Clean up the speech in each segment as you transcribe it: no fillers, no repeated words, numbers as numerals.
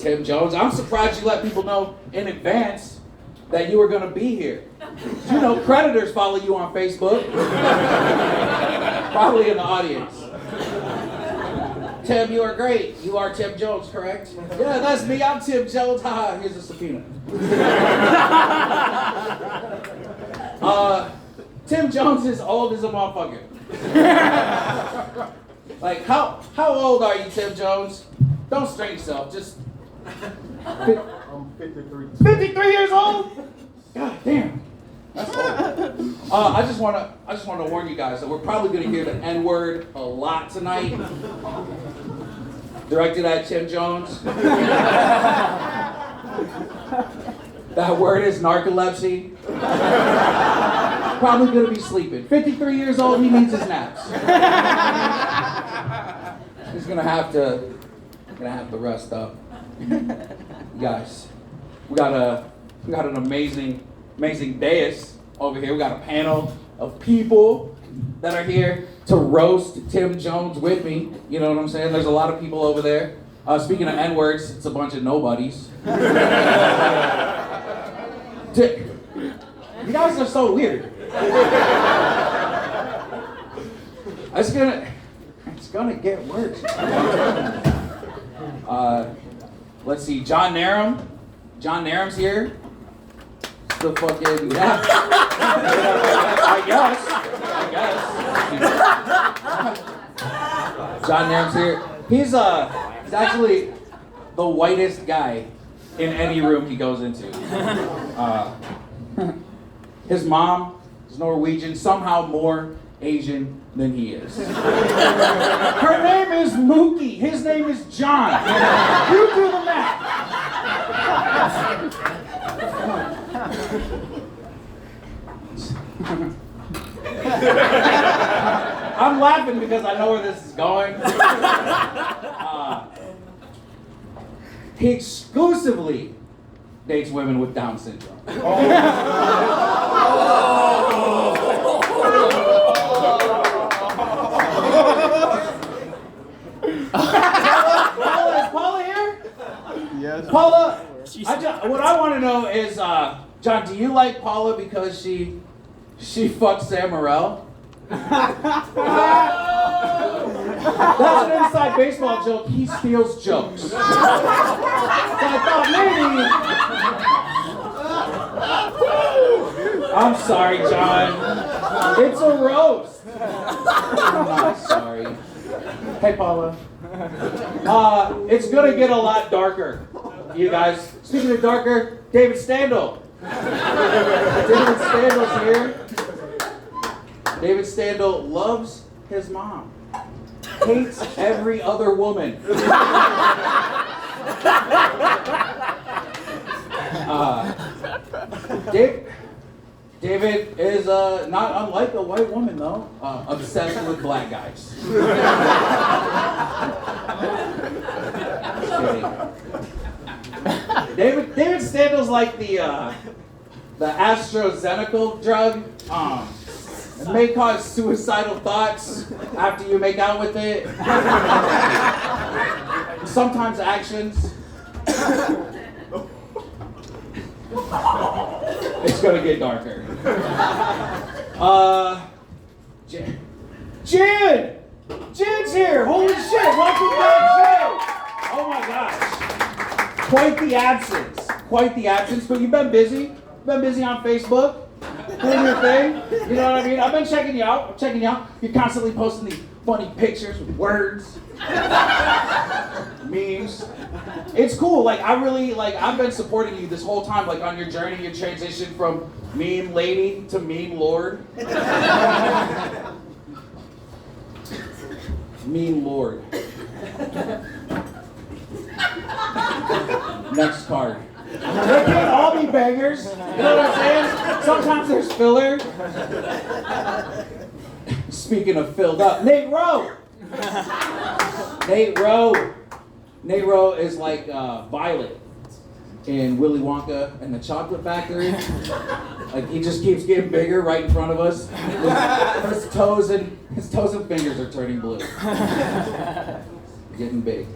Tim Jones. I'm surprised you let people know in advance that you were going to be here. You know, predators follow you on Facebook. Probably in the audience. Tim, you are great. You are Tim Jones, correct? Yeah, that's me. I'm Tim Jones. Haha, here's a subpoena. Tim Jones is old as a motherfucker. Like, how old are you, Tim Jones? Don't strain yourself. Just... I'm 53. 53 years old? God damn. That's old. I just want to warn you guys that we're probably going to hear the N-word a lot tonight. Directed at Tim Jones. That word is narcolepsy. Probably going to be sleeping. 53 years old, he needs his naps. He's going to have to rest up. Guys, we got an amazing dais over here. We got a panel of people that are here to roast Tim Jones with me. You know what I'm saying? There's a lot of people over there. Speaking of N-words, it's a bunch of nobodies. You guys are so weird. It's gonna get worse. Let's see, John Narum. John Narum's here. The fucking, yeah. I guess. John Narum's here. He's actually the whitest guy in any room he goes into. His mom is Norwegian, somehow more Asian than he is. Her name is Mookie. His name is John. You do the math. I'm laughing because I know where this is going. He exclusively dates women with Down syndrome. Paula here? Yes. Paula, what I want to know is, John, do you like Paula because she fucked Sam Morril? That's an inside baseball joke. He steals jokes. So I thought maybe... I'm sorry, John. It's a roast. I'm not sorry. Hey, Paula. It's gonna get a lot darker, you guys. Speaking of darker, David Standel. David Standel's here. David Standel loves his mom. Hates every other woman. David is not unlike a white woman, though. Obsessed with black guys. David Standel's like the AstraZeneca drug. It may cause suicidal thoughts after you make out with it. Sometimes actions. It's gonna get darker. Jen! Jen's here! Holy shit! Welcome back, Jen! Oh my gosh. Quite the absence. Quite the absence, but you've been busy. You've been busy on Facebook. Doing your thing. You know what I mean? I've been checking you out. You're constantly posting these funny pictures with words. Memes. It's cool. Like, I've been supporting you this whole time, like, on your journey, your transition from meme lady to meme lord. Meme lord. Next card. They can't all be bangers. You know what I'm saying? Sometimes there's filler. Speaking of filled up, Nate Rowe. Nate Rowe is like Violet in Willy Wonka and the Chocolate Factory. Like, he just keeps getting bigger right in front of us. His toes and fingers are turning blue. Getting big.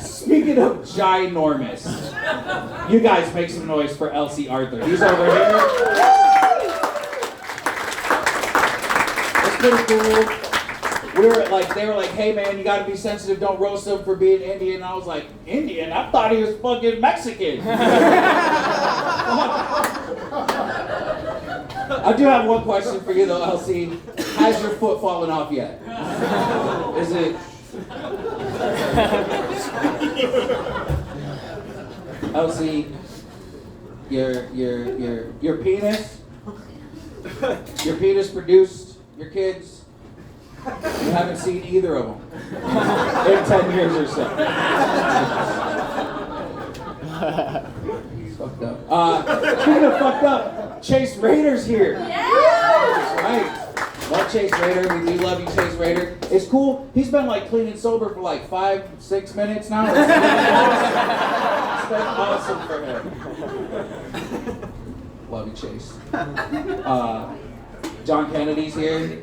Speaking of ginormous, you guys make some noise for Elsie Arthur. He's over here. It's pretty cool. They were like, hey man, you gotta be sensitive, don't roast him for being Indian. And I was like, Indian? I thought he was fucking Mexican. I do have one question for you though, Elsie. Has your foot fallen off yet? Is it? Elsie, your penis produced your kids. You haven't seen either of them in 10 years or so. It's fucked up. Speaking of fucked up, Chase Rader's here. That's right. Love Chase Rader. We do love you, Chase Rader. It's cool. He's been like clean and sober for like 5-6 minutes now. It's been awesome for him. Love you, Chase. John Kennedy's here.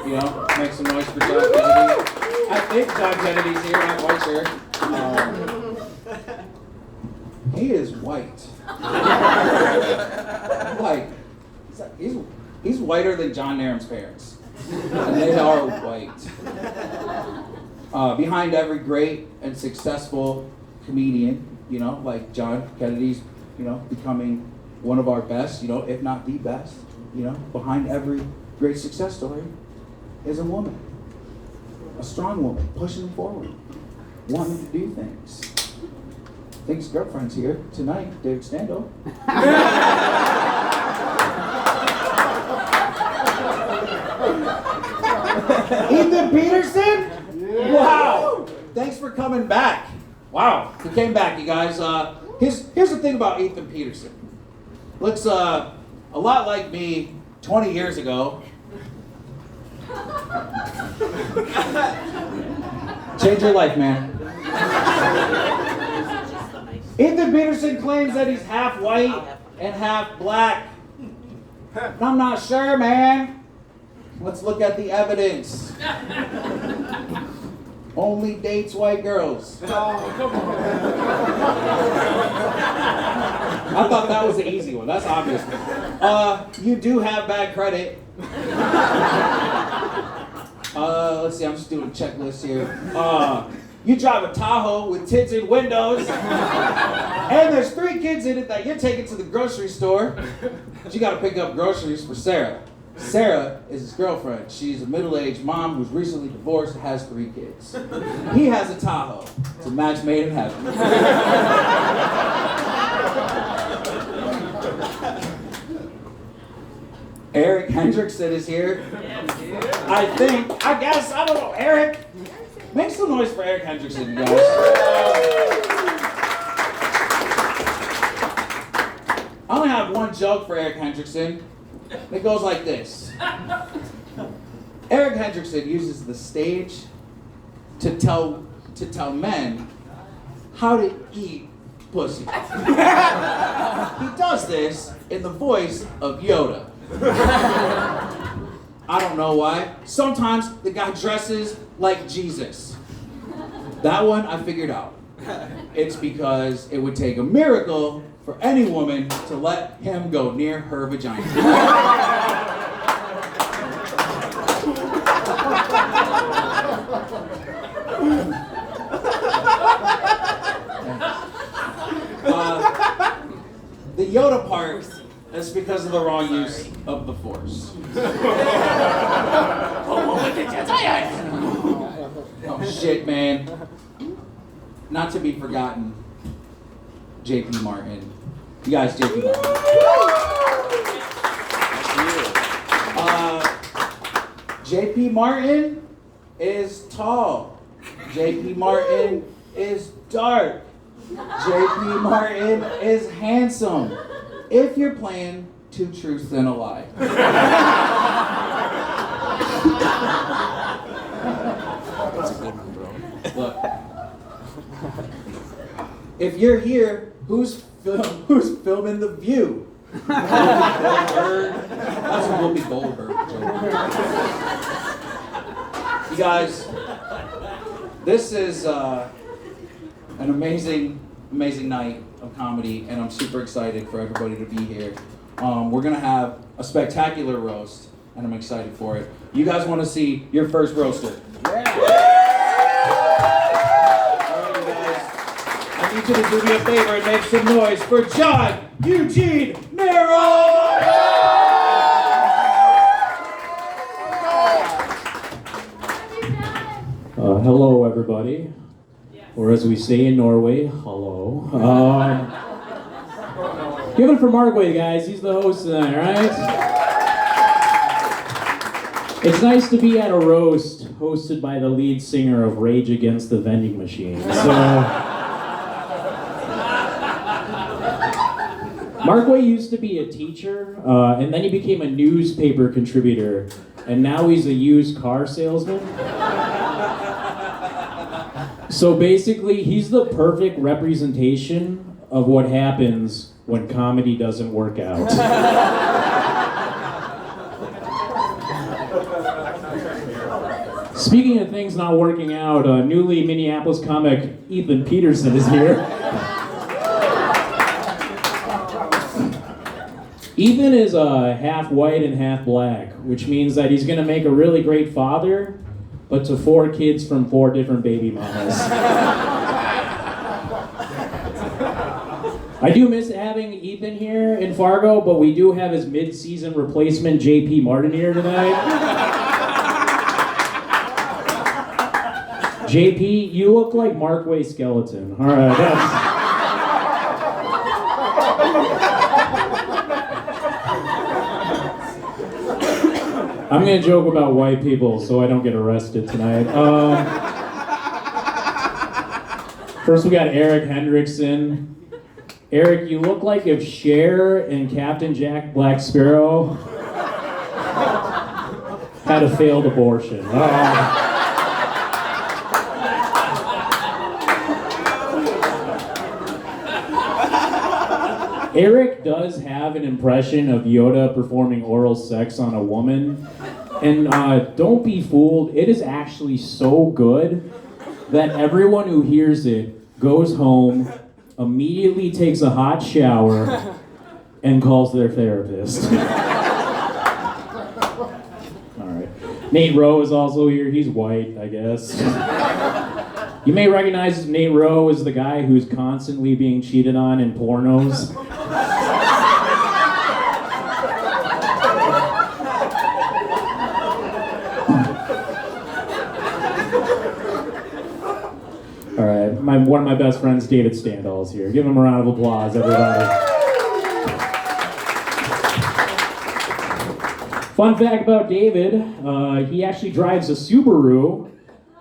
You know, make some noise for John Kennedy. I think John Kennedy's here. I'm not quite sure. He is white. Like, he's whiter than John Nairn's parents. And they are white. Behind every great and successful comedian, you know, like John Kennedy's, you know, becoming one of our best, you know, if not the best, you know, behind every great success story is a woman. A strong woman, pushing forward, wanting to do things. I think his girlfriend's here tonight, David Stando. Ethan Peterson? Yeah. Wow! Thanks for coming back. Wow, he came back, you guys. Here's the thing about Ethan Peterson. Looks a lot like me 20 years ago. Change your life, man. Ethan Peterson claims that he's half white and half black. I'm not sure, man. Let's look at the evidence. Only dates white girls. Oh, come on. I thought that was the easy one. That's obvious. You do have bad credit. Let's see, I'm just doing a checklist here. You drive a Tahoe with tinted windows, and there's 3 kids in it that you're taking to the grocery store. But you gotta pick up groceries for Sarah. Sarah is his girlfriend. She's a middle-aged mom who's recently divorced and has 3 kids. He has a Tahoe. It's a match made in heaven. Eric Hendrickson is here. I don't know, Eric. Make some noise for Eric Hendrickson, you guys. I only have one joke for Eric Hendrickson. It goes like this. Eric Hendrickson uses the stage to tell men how to eat pussy. He does this in the voice of Yoda. I don't know why. Sometimes the guy dresses like Jesus. That one I figured out. It's because it would take a miracle for any woman to let him go near her vagina. The Yoda part is because of the wrong use of the Force. Oh shit, man. Not to be forgotten, J.P. Martin. You guys, J.P. Martin. J.P. Martin is tall. J.P. Martin is dark. J.P. Martin is handsome. If you're playing Two Truths and a Lie. That's a good one, bro. Look. If you're here, who's filming The View? That's a Whoopi Goldberg joke. You guys, This is an amazing night of comedy, and I'm super excited for everybody to be here. We're gonna have a spectacular roast, and I'm excited for it. You guys want to see your first roaster? Yeah. All right, you guys. I need you to do me a favor and make some noise for John Eugene Merrill. Hello, everybody. Or as we say in Norway, hello. Give it for Markway, guys. He's the host tonight, right? It's nice to be at a roast hosted by the lead singer of Rage Against the Vending Machine. Markway used to be a teacher, and then he became a newspaper contributor, and now he's a used car salesman. So basically, he's the perfect representation of what happens when comedy doesn't work out. Speaking of things not working out, newly Minneapolis comic Ethan Peterson is here. Ethan is half white and half black, which means that he's going to make a really great father, but to 4 kids from 4 different baby mamas. I do miss having Ethan here in Fargo, but we do have his mid-season replacement, JP Martin, here tonight. JP, you look like Markway Skeleton. All right, that's... I'm gonna joke about white people so I don't get arrested tonight. First we got Eric Hendrickson. Eric, you look like if Cher and Captain Jack Black Sparrow had a failed abortion. Eric does have an impression of Yoda performing oral sex on a woman. And don't be fooled, it is actually so good that everyone who hears it goes home, immediately takes a hot shower, and calls their therapist. Alright. Nate Rowe is also here. He's white, I guess. You may recognize Nate Rowe as the guy who's constantly being cheated on in pornos. All right, one of my best friends, David Standall, is here. Give him a round of applause, everybody. Fun fact about David, he actually drives a Subaru.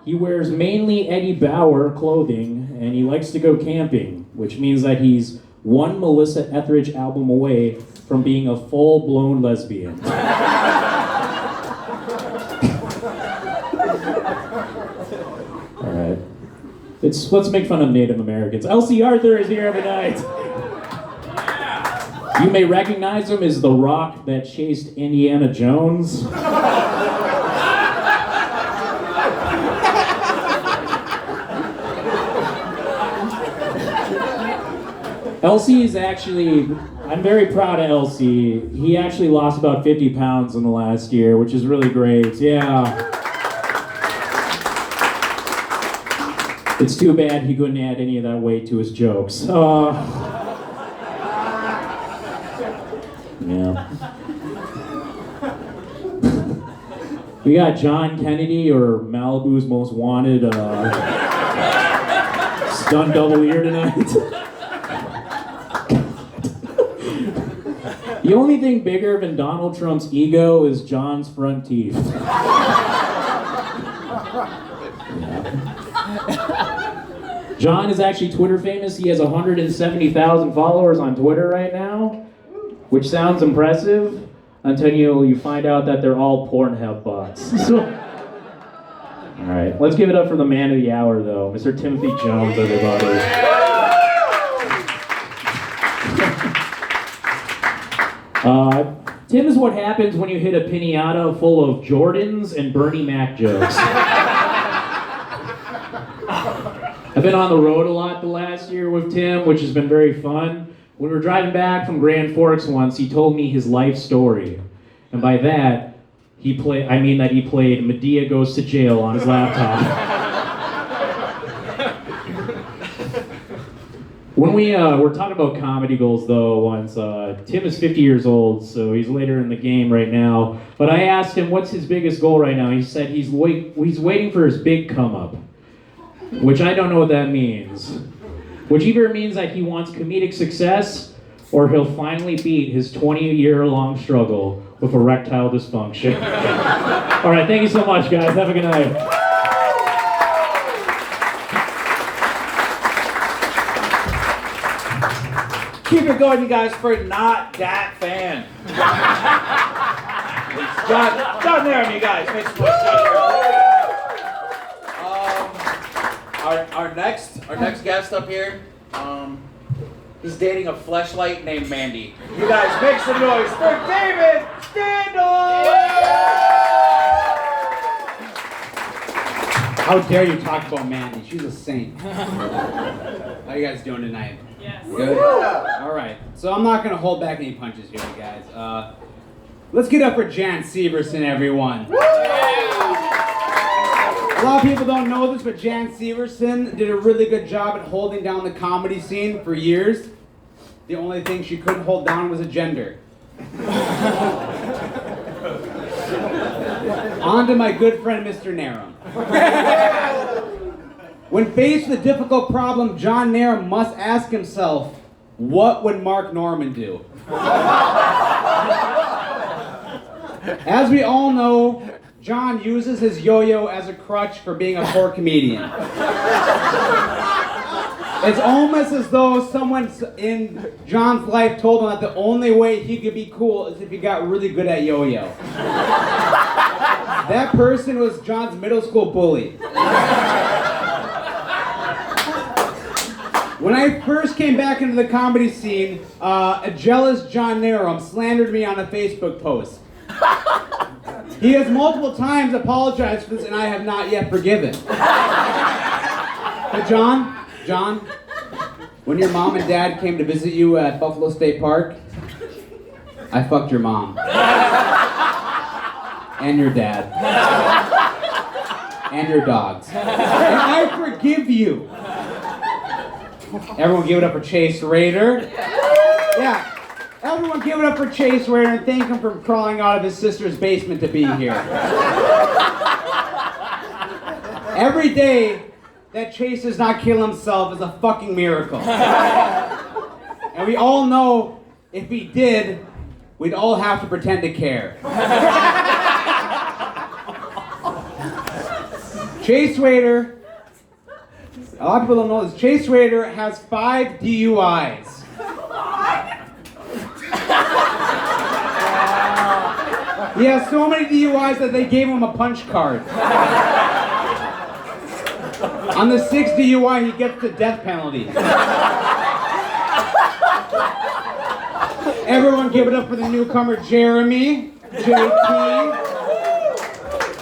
He wears mainly Eddie Bauer clothing, and he likes to go camping, which means that he's one Melissa Etheridge album away from being a full-blown lesbian. All right. Let's make fun of Native Americans. Elsie Arthur is here every night. You may recognize him as the rock that chased Indiana Jones. Elsie is actually, I'm very proud of Elsie. He actually lost about 50 pounds in the last year, which is really great. Yeah. It's too bad he couldn't add any of that weight to his jokes. Yeah. We got John Kennedy, or Malibu's most wanted stunt double here tonight. The only thing bigger than Donald Trump's ego is John's front teeth. John is actually Twitter famous. He has 170,000 followers on Twitter right now, which sounds impressive until you find out that they're all Pornhub bots. All right, let's give it up for the man of the hour, though, Mr. Timothy Jones, everybody. Tim is what happens when you hit a piñata full of Jordans and Bernie Mac jokes. I've been on the road a lot the last year with Tim, which has been very fun. When we were driving back from Grand Forks once, he told me his life story. And by that, he played Medea Goes to Jail on his laptop. When we were talking about comedy goals, though, once, Tim is 50 years old, so he's later in the game right now. But I asked him, what's his biggest goal right now? He said he's waiting for his big come-up, which I don't know what that means. Which either means that he wants comedic success, or he'll finally beat his 20-year-long struggle with erectile dysfunction. All right, thank you so much, guys. Have a good night. Keep it going, you guys, for Not Dat Fan. John Narum, you guys. Make some noise, John Narum. Our next guest up here, he's dating a fleshlight named Mandy. You guys, make some noise for David Standel! How dare you talk about Mandy? She's a saint. How you guys doing tonight? Yes. Good? All right. So I'm not going to hold back any punches here, you guys. Let's get up for Jan Severson, everyone. A lot of people don't know this, but Jan Severson did a really good job at holding down the comedy scene for years. The only thing she couldn't hold down was a gender. On to my good friend, Mr. Narum. When faced with a difficult problem, John Narum must ask himself, what would Mark Norman do? As we all know, John uses his yo-yo as a crutch for being a poor comedian. It's almost as though someone in John's life told him that the only way he could be cool is if he got really good at yo-yo. That person was John's middle school bully. When I first came back into the comedy scene, a jealous John Narum slandered me on a Facebook post. He has multiple times apologized for this, and I have not yet forgiven. But John, when your mom and dad came to visit you at Buffalo State Park, I fucked your mom. And your dad. And your dogs. And I forgive you. Everyone give it up for Chase Rader. Yeah. Everyone give it up for Chase Rader and thank him for crawling out of his sister's basement to be here. Every day that Chase does not kill himself is a fucking miracle. And we all know if he did, we'd all have to pretend to care. Chase Rader, a lot of people don't know this, Chase Rader has 5 DUIs. He has so many DUIs that they gave him a punch card. On the 6th DUI, he gets the death penalty. Everyone give it up for the newcomer, Jeremy, JP.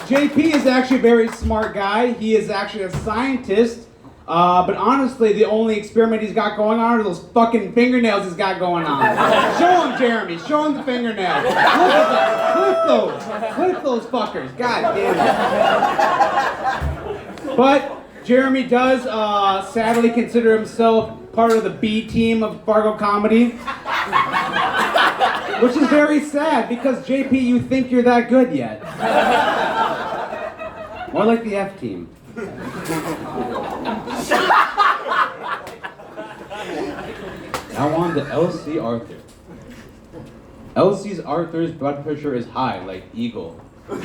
JP is actually a very smart guy. He is actually a scientist. But honestly, the only experiment he's got going on are those fucking fingernails he's got going on. Show him, Jeremy. Show him the fingernails. Look at them. Clip those fuckers. God damn it. But Jeremy does sadly consider himself part of the B team of Fargo Comedy. Which is very sad because JP, you think you're that good yet. More like the F team. Now on to LC Arthur. LC's Arthur's blood pressure is high, like eagle. In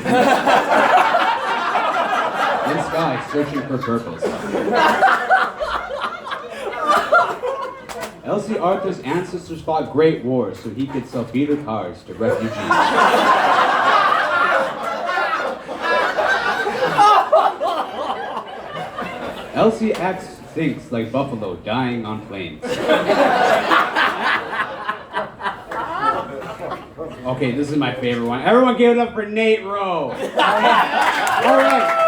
sky, searching for purpose. LC Arthur's ancestors fought great wars so he could sell beater cars to refugees. LC acts thinks like buffalo dying on plains. Okay, this is my favorite one. Everyone give it up for Nate Rowe. All right.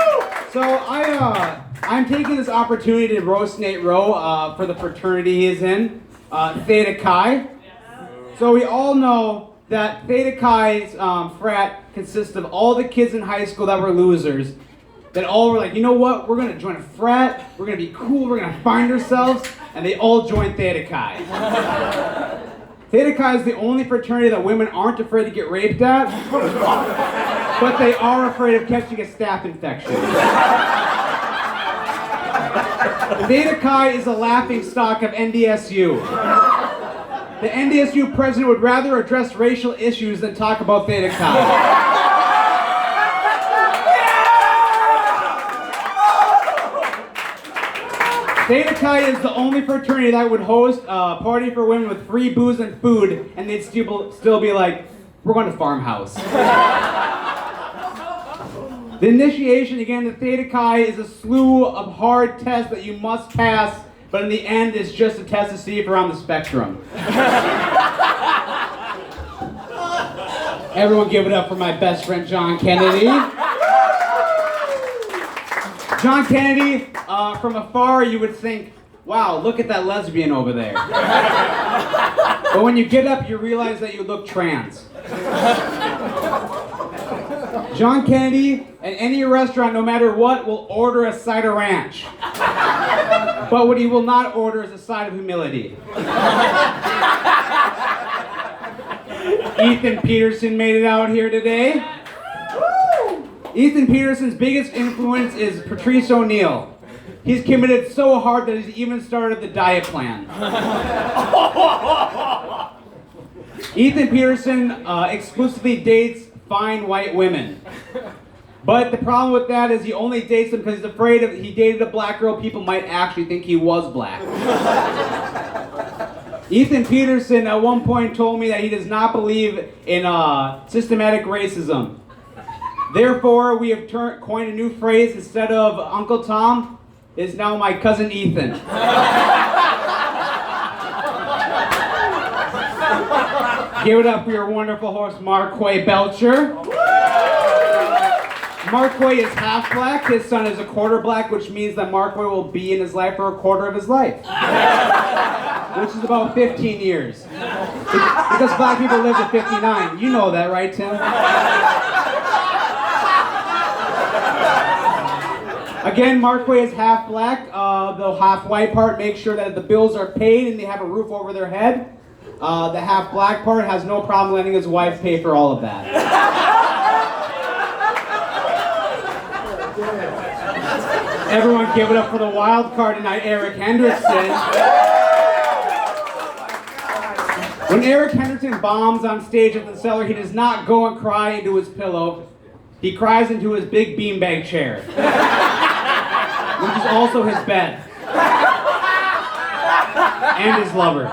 So I I'm taking this opportunity to roast Nate Rowe for the fraternity he is in, Theta Chi. So we all know that Theta Chi's frat consists of all the kids in high school that were losers, that all were like, you know what, we're going to join a frat, we're going to be cool, we're going to find ourselves, and they all joined Theta Chi. Theta Chi is the only fraternity that women aren't afraid to get raped at, but they are afraid of catching a staph infection. Theta Chi is a laughingstock of NDSU. The NDSU president would rather address racial issues than talk about Theta Chi. Theta Chi is the only fraternity that would host a party for women with free booze and food, and they'd still be like, we're going to farmhouse. The initiation, again, to Theta Chi is a slew of hard tests that you must pass, but in the end, it's just a test to see if you're on the spectrum. Everyone give it up for my best friend, John Kennedy. John Kennedy, from afar you would think, wow, look at that lesbian over there. But when you get up, you realize that you look trans. John Kennedy, at any restaurant, no matter what, will order a side of ranch. But what he will not order is a side of humility. Ethan Peterson made it out here today. Ethan Peterson's biggest influence is Patrice O'Neill. He's committed so hard that he's even started the diet plan. Ethan Peterson exclusively dates fine white women. But the problem with that is he only dates them because he's afraid if he dated a black girl, people might actually think he was black. Ethan Peterson at one point told me that he does not believe in systematic racism. Therefore, we have coined a new phrase. Instead of Uncle Tom, is now my cousin Ethan. Give it up for your wonderful horse, Marquay Belcher. Marquay is half black. His son is a quarter black, which means that Marquay will be in his life for a quarter of his life. Which is about 15 years. Because black people live to 59. You know that, right, Tim? Again, Marquay is half black. The half white part makes sure that the bills are paid and they have a roof over their head. The half black part has no problem letting his wife pay for all of that. Everyone give it up for the wild card tonight, Eric Hendrickson. When Eric Hendrickson bombs on stage at the Cellar, he does not go and cry into his pillow. He cries into his big beanbag chair, which is also his bed. And his lover.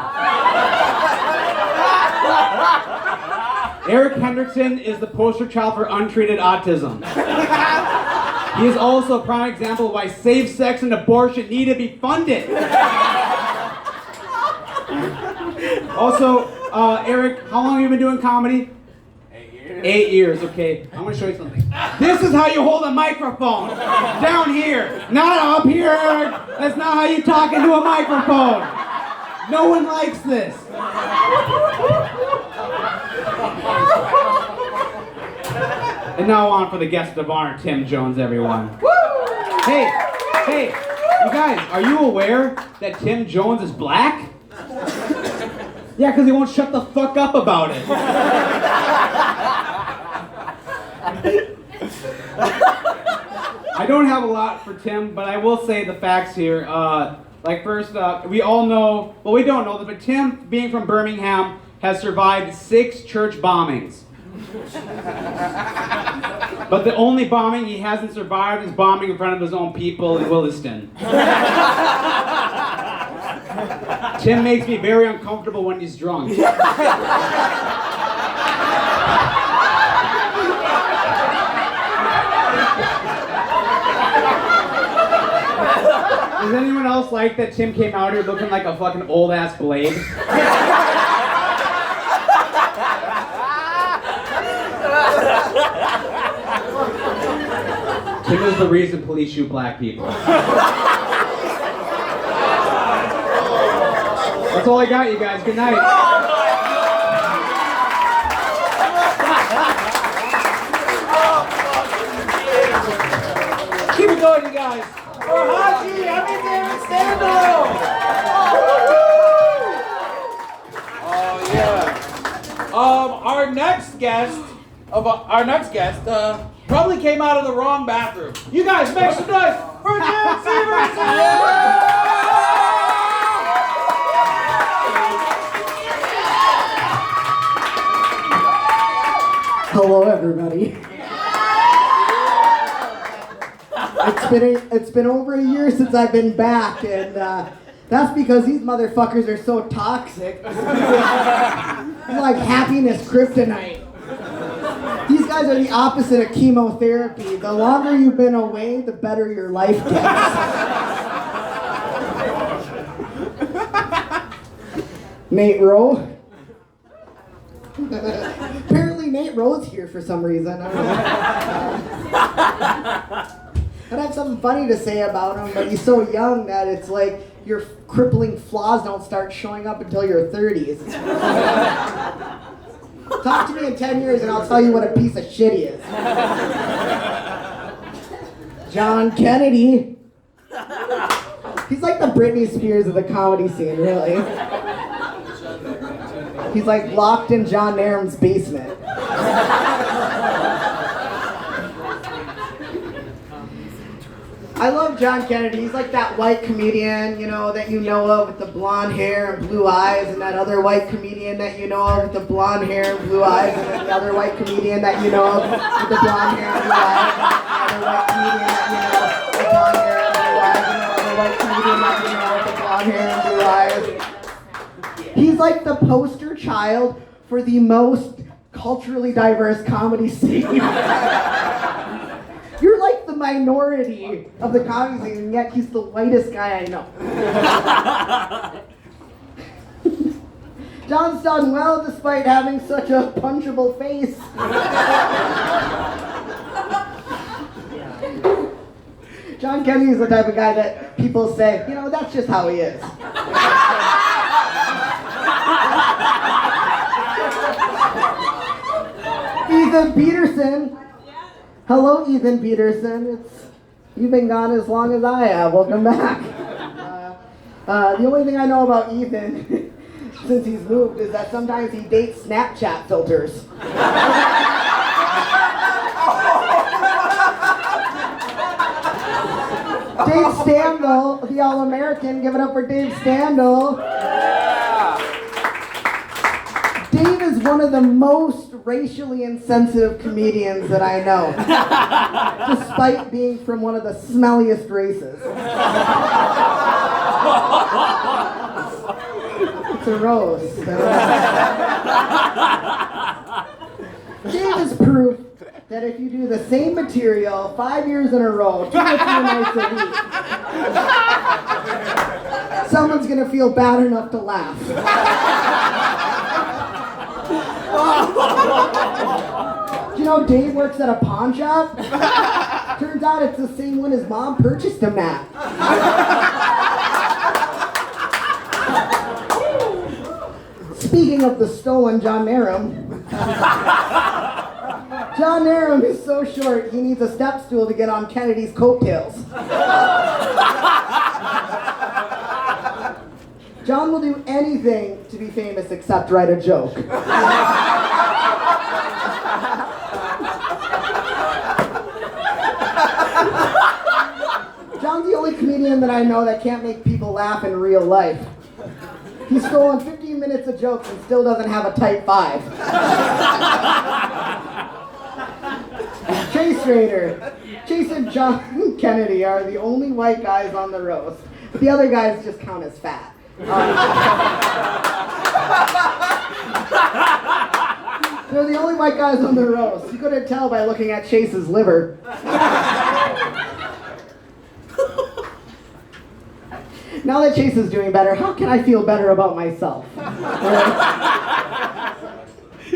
Eric Hendrickson is the poster child for untreated autism. He is also a prime example of why safe sex and abortion need to be funded. Also, Eric, how long have you been doing comedy? 8 years. 8 years, okay. I'm gonna show you something. This is how you hold a microphone. Down here. Not up here, Eric. That's not how you talk into a microphone. No one likes this. And now on for the guest of honor, Tim Jones, everyone. Hey, you guys, are you aware that Tim Jones is black? Yeah, because he won't shut the fuck up about it. I don't have a lot for Tim, but I will say the facts here. First, we all know, well, we don't know, but Tim, being from Birmingham, has survived 6 church bombings. But the only bombing he hasn't survived is bombing in front of his own people in Williston. Tim makes me very uncomfortable when he's drunk. Does anyone else like that Tim came out here looking like a fucking old ass Blade? Tim is the reason police shoot black people. That's all I got, you guys. Good night. Keep it going, you guys. For Haji, I'm in David Standal. Oh yeah. Our next guest probably came out of the wrong bathroom. You guys make some noise for Jim Severson. Hello, everybody. It's been over a year since I've been back, and that's because these motherfuckers are so toxic. They're like happiness kryptonite. These guys are the opposite of chemotherapy. The longer you've been away, the better your life gets. Nate Rowe. Apparently Nate Rowe's here for some reason. I don't know. I have something funny to say about him, but he's so young that it's like your crippling flaws don't start showing up until your 30s. Talk to me in 10 years and I'll tell you what a piece of shit he is. John Kennedy. He's like the Britney Spears of the comedy scene, really. He's like locked in John Narum's basement. I love John Kennedy. He's like that white comedian, you know, that you know of with the blonde hair and blue eyes, and that other white comedian that you know of with the blonde hair and blue eyes, and then the other white comedian that you know of with the blonde hair and blue eyes, and the other white comedian that you know with the blonde hair and blue eyes, and the other white comedian that you know with the blonde hair and blue eyes. He's like the poster child for the most culturally diverse comedy scene. You're like the minority of the comedy scene, and yet he's the whitest guy I know. John's done well despite having such a punchable face. John Kennedy is the type of guy that people say, you know, that's just how he is. Ethan Peterson. Hello, Ethan Peterson. You've been gone as long as I have. Welcome back. The only thing I know about Ethan since he's moved is that sometimes he dates Snapchat filters. Dave Standal, the All-American. Give it up for Dave Standal. Dave is one of the most racially insensitive comedians that I know, despite being from one of the smelliest races. It's a roast. Dave is proof that if you do the same material 5 years in a row, 2 or 3 nights a week, someone's gonna feel bad enough to laugh. You know, Dave works at a pawn shop. Turns out it's the same one his mom purchased him at. Speaking of the stolen John Narum, John Narum is so short he needs a step stool to get on Kennedy's coattails. John will do anything to be famous except write a joke. John's the only comedian that I know that can't make people laugh in real life. He's stolen 15 minutes of jokes and still doesn't have a type 5. Chase Rader. Chase and John Kennedy are the only white guys on the roast. The other guys just count as fat. They're the only white guys on the roast. You couldn't tell by looking at Chase's liver. Now that Chase is doing better, how can I feel better about myself? Right?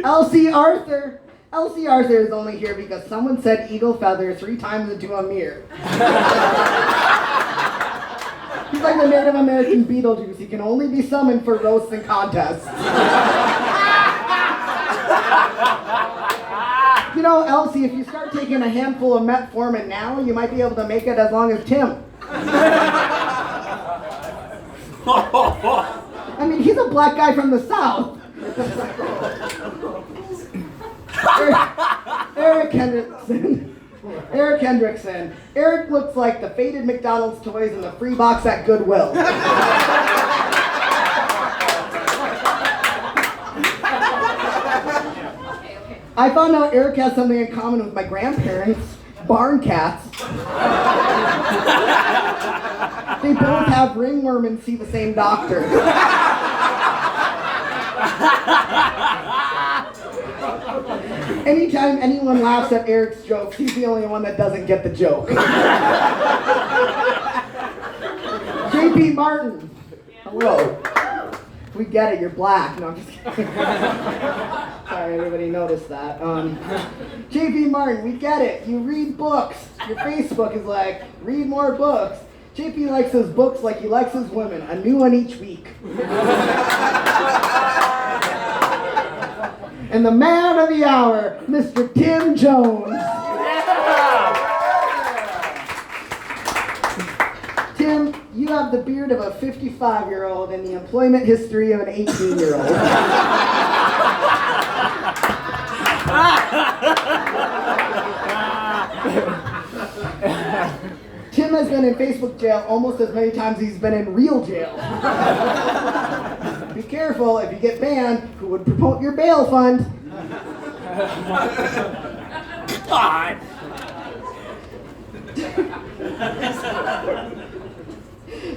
L.C. Arthur. LC Arthur is only here because someone said eagle feather 3 times into a mirror. He's like the Native American Beetlejuice. He can only be summoned for roasts and contests. You know, Elsie, if you start taking a handful of metformin now, you might be able to make it as long as Tim. I mean, he's a black guy from the South. Eric Hendrickson. Eric Hendrickson. Eric looks like the faded McDonald's toys in the free box at Goodwill. I found out Eric has something in common with my grandparents, barn cats. They both have ringworm and see the same doctor. Anytime anyone laughs at Eric's jokes, he's the only one that doesn't get the joke. JP Martin. Hello. We get it, you're black. No, I'm just kidding. Sorry, everybody noticed that. JP Martin, we get it. You read books. Your Facebook is like, read more books. JP likes his books like he likes his women, a new one each week. And the man of the hour, Mr. Tim Jones. Tim, you have the beard of a 55-year-old and the employment history of an 18-year-old. Tim has been in Facebook jail almost as many times as he's been in real jail. Be careful, if you get banned, who would promote your bail fund? God.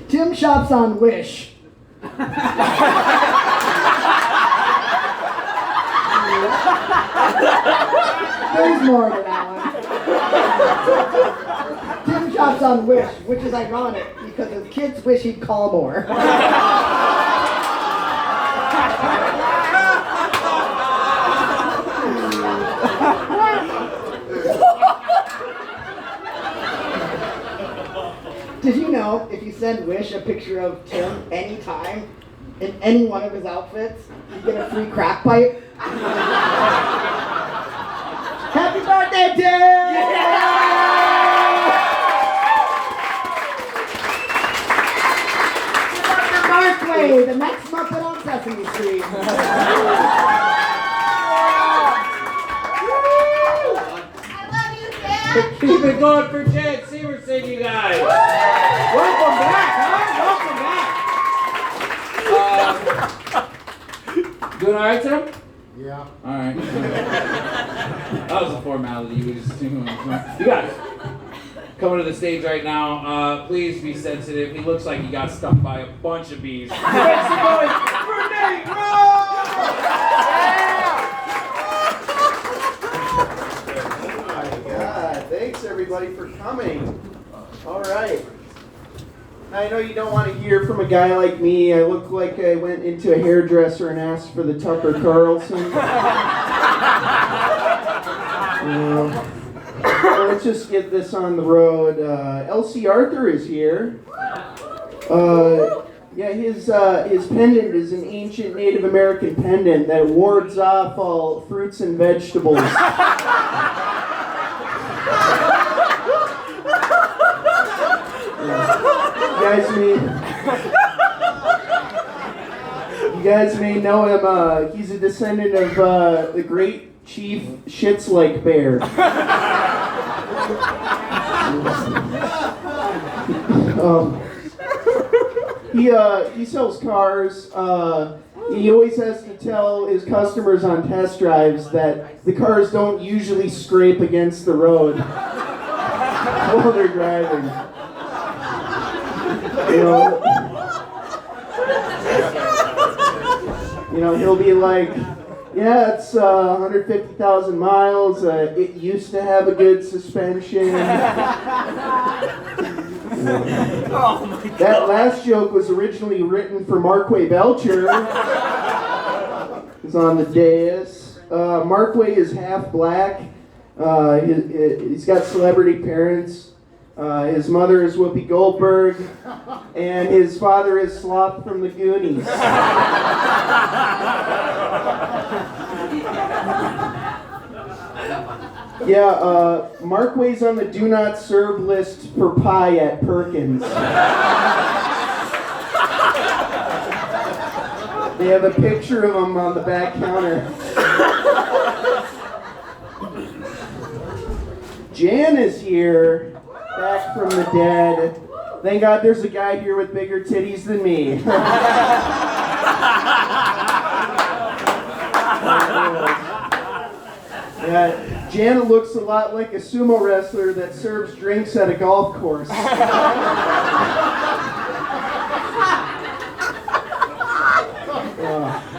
Tim shops on Wish. There's more to that one. Tim shops on Wish, which is ironic because his kids wish he'd call more. Did you know if you send Wish a picture of Tim anytime in any one of his outfits, you get a free crack pipe? Happy birthday, Tim! Dr. Barkley, the next Muppet on Sesame Street. Keep it going for Chad Severson, you guys. Welcome back, huh? Welcome back. Doing all right, Tim? Yeah. All right. That was a formality. You guys, coming to the stage right now. Please be sensitive. He looks like he got stung by a bunch of bees. Make some noise for Nate Rose! Thanks everybody for coming. All right. I know you don't want to hear from a guy like me. I look like I went into a hairdresser and asked for the Tucker Carlson. So let's just get this on the road. LC Arthur is here. Yeah, his pendant is an ancient Native American pendant that wards off all fruits and vegetables. You guys may know him. He's a descendant of the great Chief Shits-like Bear. He sells cars. He always has to tell his customers on test drives that the cars don't usually scrape against the road while they're driving. You know, he'll be like, yeah, it's 150,000 miles. It used to have a good suspension. That last joke was originally written for Markway Belcher. He's on the dais. Markway is half black. He's got celebrity parents. His mother is Whoopi Goldberg, and his father is Sloth from the Goonies. Yeah, Markway's on the do not serve list for pie at Perkins. They have a picture of him on the back counter. Jan is here, back from the dead. Thank God there's a guy here with bigger titties than me. Yeah, Jan looks a lot like a sumo wrestler that serves drinks at a golf course.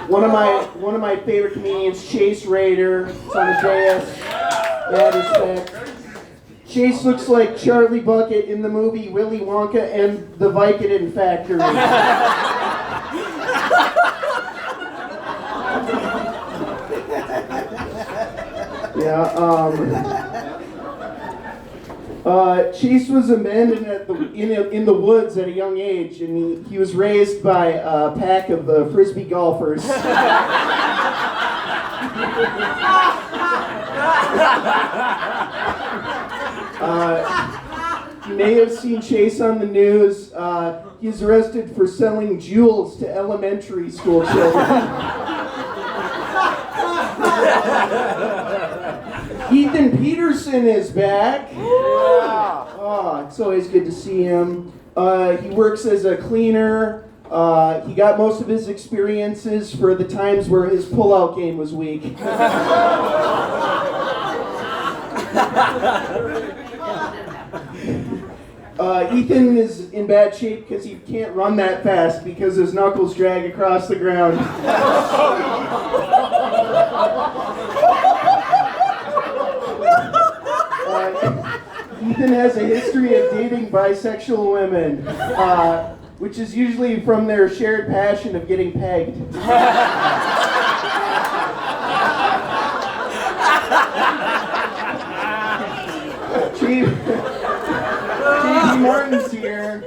One of my favorite comedians, Chase Rader, is on the dais. Mad respect. Chase looks like Charlie Bucket in the movie Willy Wonka and the Vicodin Factory. Chase was abandoned in the woods at a young age, and he was raised by a pack of frisbee golfers. You may have seen Chase on the news. He's arrested for selling jewels to elementary school children. Ethan Peterson is back. Oh, it's always good to see him. He works as a cleaner. He got most of his experiences for the times where his pull-out game was weak. Ethan is in bad shape because he can't run that fast because his knuckles drag across the ground. Ethan has a history of dating bisexual women, which is usually from their shared passion of getting pegged. J.B. Martin's here,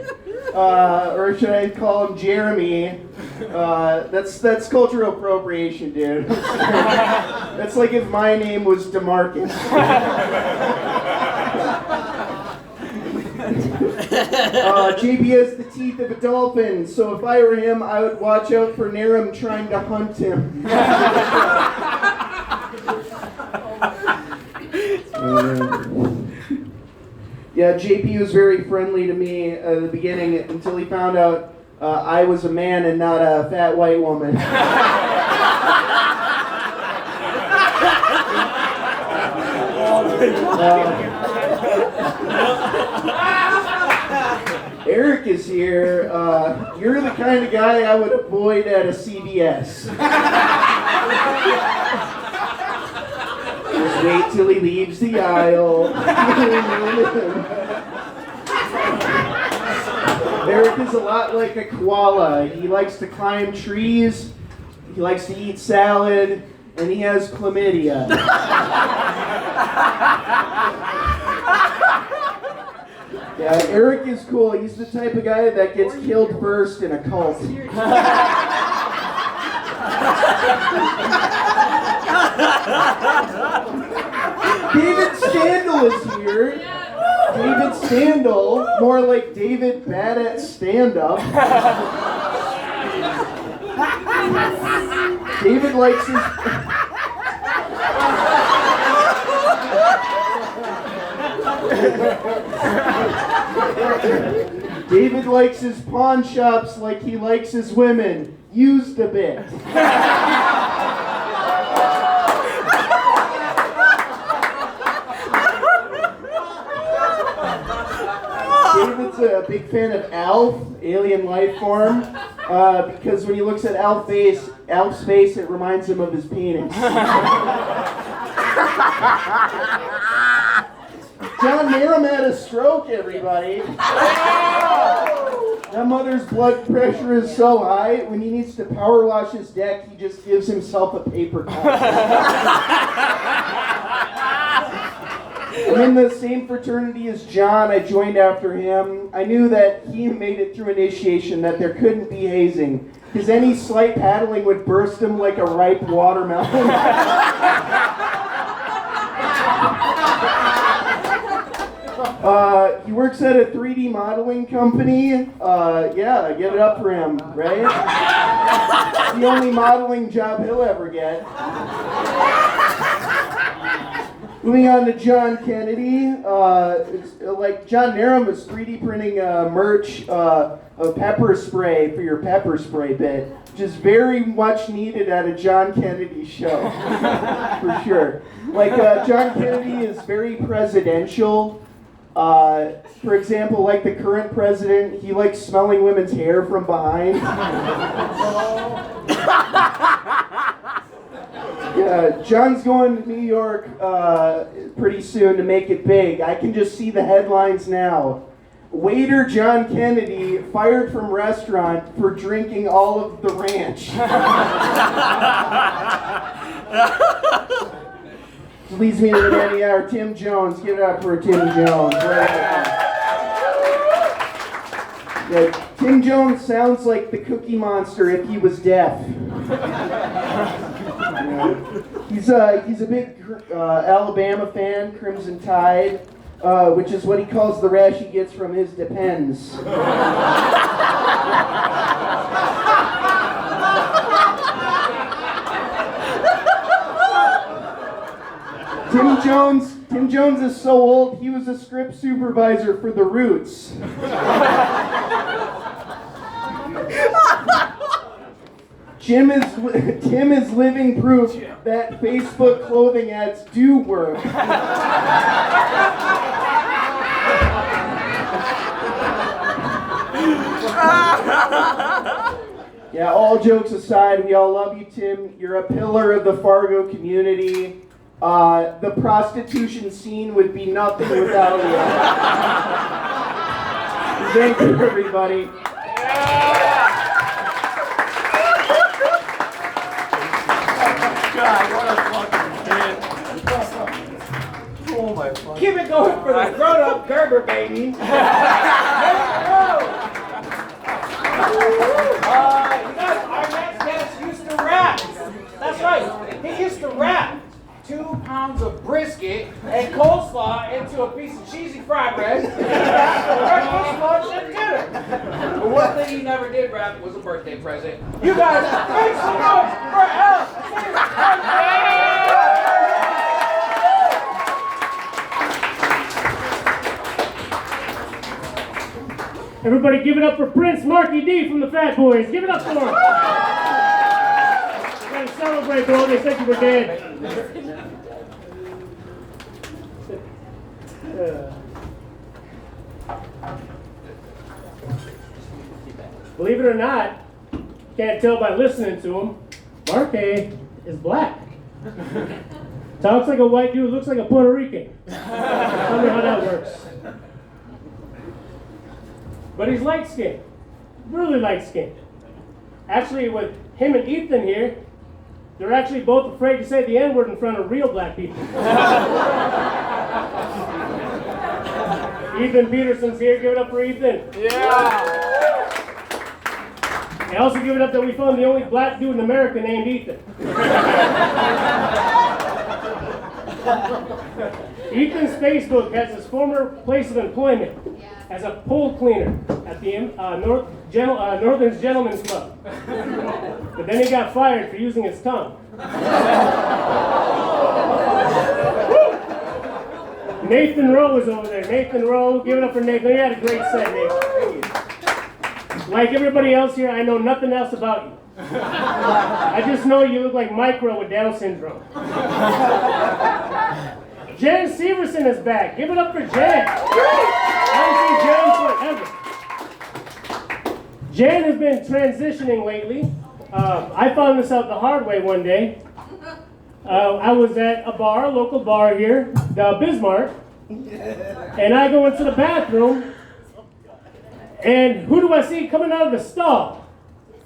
or should I call him Jeremy? That's cultural appropriation, dude. That's like if my name was DeMarcus. JB has the teeth of a dolphin, so if I were him, I would watch out for Narum trying to hunt him. Yeah, JP was very friendly to me at the beginning until he found out I was a man and not a fat white woman. Eric is here. You're the kind of guy I would avoid at a CVS. Just wait till he leaves the aisle. Eric is a lot like a koala. He likes to climb trees, he likes to eat salad, and he has chlamydia. Yeah, Eric is cool. He's the type of guy that gets killed first in a cult. David Standel is here. David Standel, more like David bad at stand-up. David likes his... David likes his pawn shops like he likes his women, used a bit. David's a big fan of Alf, alien life form, because when he looks at Alf's face, it reminds him of his penis. John Narum had a stroke, everybody. That mother's blood pressure is so high, when he needs to power wash his deck, he just gives himself a paper cut. I'm in the same fraternity as John. I joined after him. I knew that he made it through initiation, that there couldn't be hazing, because any slight paddling would burst him like a ripe watermelon. He works at a 3D modeling company. Yeah, give it up for him, right? It's the only modeling job he'll ever get. Moving on to John Kennedy. It's like John Narum was 3D printing merch of pepper spray for your pepper spray bit, which is very much needed at a John Kennedy show, for sure. Like John Kennedy is very presidential. For example, like the current president, he likes smelling women's hair from behind. Yeah, John's going to New York pretty soon to make it big. I can just see the headlines now. Waiter John Kennedy fired from restaurant for drinking all of the ranch. Leads me to the man of the hour, Tim Jones. Give it up for Tim Jones. Yeah, Tim Jones sounds like the Cookie Monster if he was deaf. Yeah. He's a big Alabama fan, Crimson Tide, which is what he calls the rash he gets from his Depends. Tim Jones is so old, he was a script supervisor for The Roots. Tim is living proof that Facebook clothing ads do work. Yeah, all jokes aside, we all love you, Tim. You're a pillar of the Fargo community. The prostitution scene would be nothing without you. Thank you, everybody. God, what a fucking kid. Oh my fuck. Keep it going for the grown-up Gerber, baby. You guys, our next guest used to rap. That's right. He used to rap 2 pounds of brisket and coleslaw into a piece of cheesy fry bread. Breakfast, lunch, and dinner. But one thing he never did rap was a birthday present. You guys, make some noise for L. Everybody give it up for Prince Marky D from the Fat Boys. Give it up for him. We gotta celebrate, bro. They said you were dead. Believe it or not, can't tell by listening to him, Marky is black. Talks like a white dude, looks like a Puerto Rican. Tell me how that works. But he's light-skinned, really light-skinned. Actually, with him and Ethan here, they're actually both afraid to say the N-word in front of real black people. Ethan Peterson's here. Give it up for Ethan. Yeah. And also give it up that we found the only black dude in America named Ethan. Ethan's Facebook has his former place of employment as a pole cleaner at the Northern Gentlemen's Club. But then he got fired for using his tongue. Nathan Rowe was over there. Nathan Rowe, give it up for Nathan. You had a great set, Nathan. Like everybody else here, I know nothing else about you. I just know you look like Micro with Down syndrome. Jen Severson is back. Give it up for Jen. I haven't seen Jen forever. Jen has been transitioning lately. I found this out the hard way one day. I was at a bar, a local bar here, the Bismarck, and I go into the bathroom, And who do I see coming out of the stall?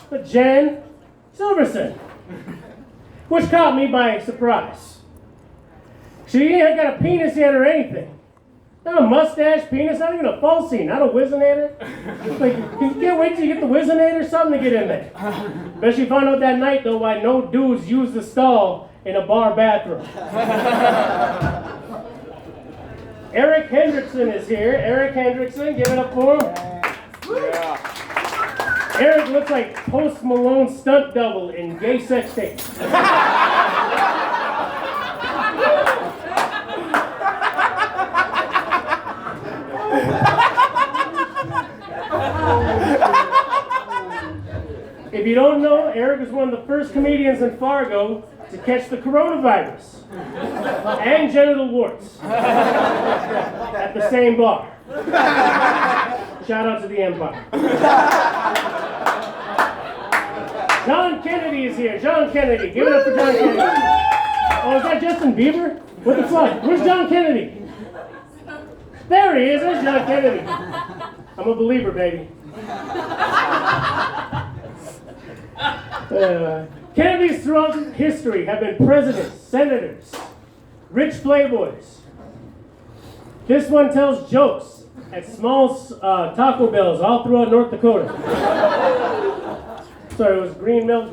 But Jan Silverson, which caught me by surprise. She ain't got a penis yet or anything. Not a mustache, penis, not even a falsie, not a Whizzinator. Like, you can't wait till you get the Whizzinator or something to get in there. Especially found out that night, though, why no dudes use the stall in a bar bathroom. Eric Hendrickson is here. Eric Hendrickson, give it up for him. Eric looks like Post Malone stunt double in Gay Sex Tape. If you don't know, Eric is one of the first comedians in Fargo to catch the coronavirus and genital warts at the same bar. Shout out to the Empire. John Kennedy is here. John Kennedy. Give it up for John Kennedy. Oh, is that Justin Bieber? What the fuck? Where's John Kennedy? There he is. There's John Kennedy. I'm a believer, baby. Kennedys throughout history have been presidents, senators, rich playboys. This one tells jokes at small Taco Bells all throughout North Dakota. Sorry, it was Green Mill?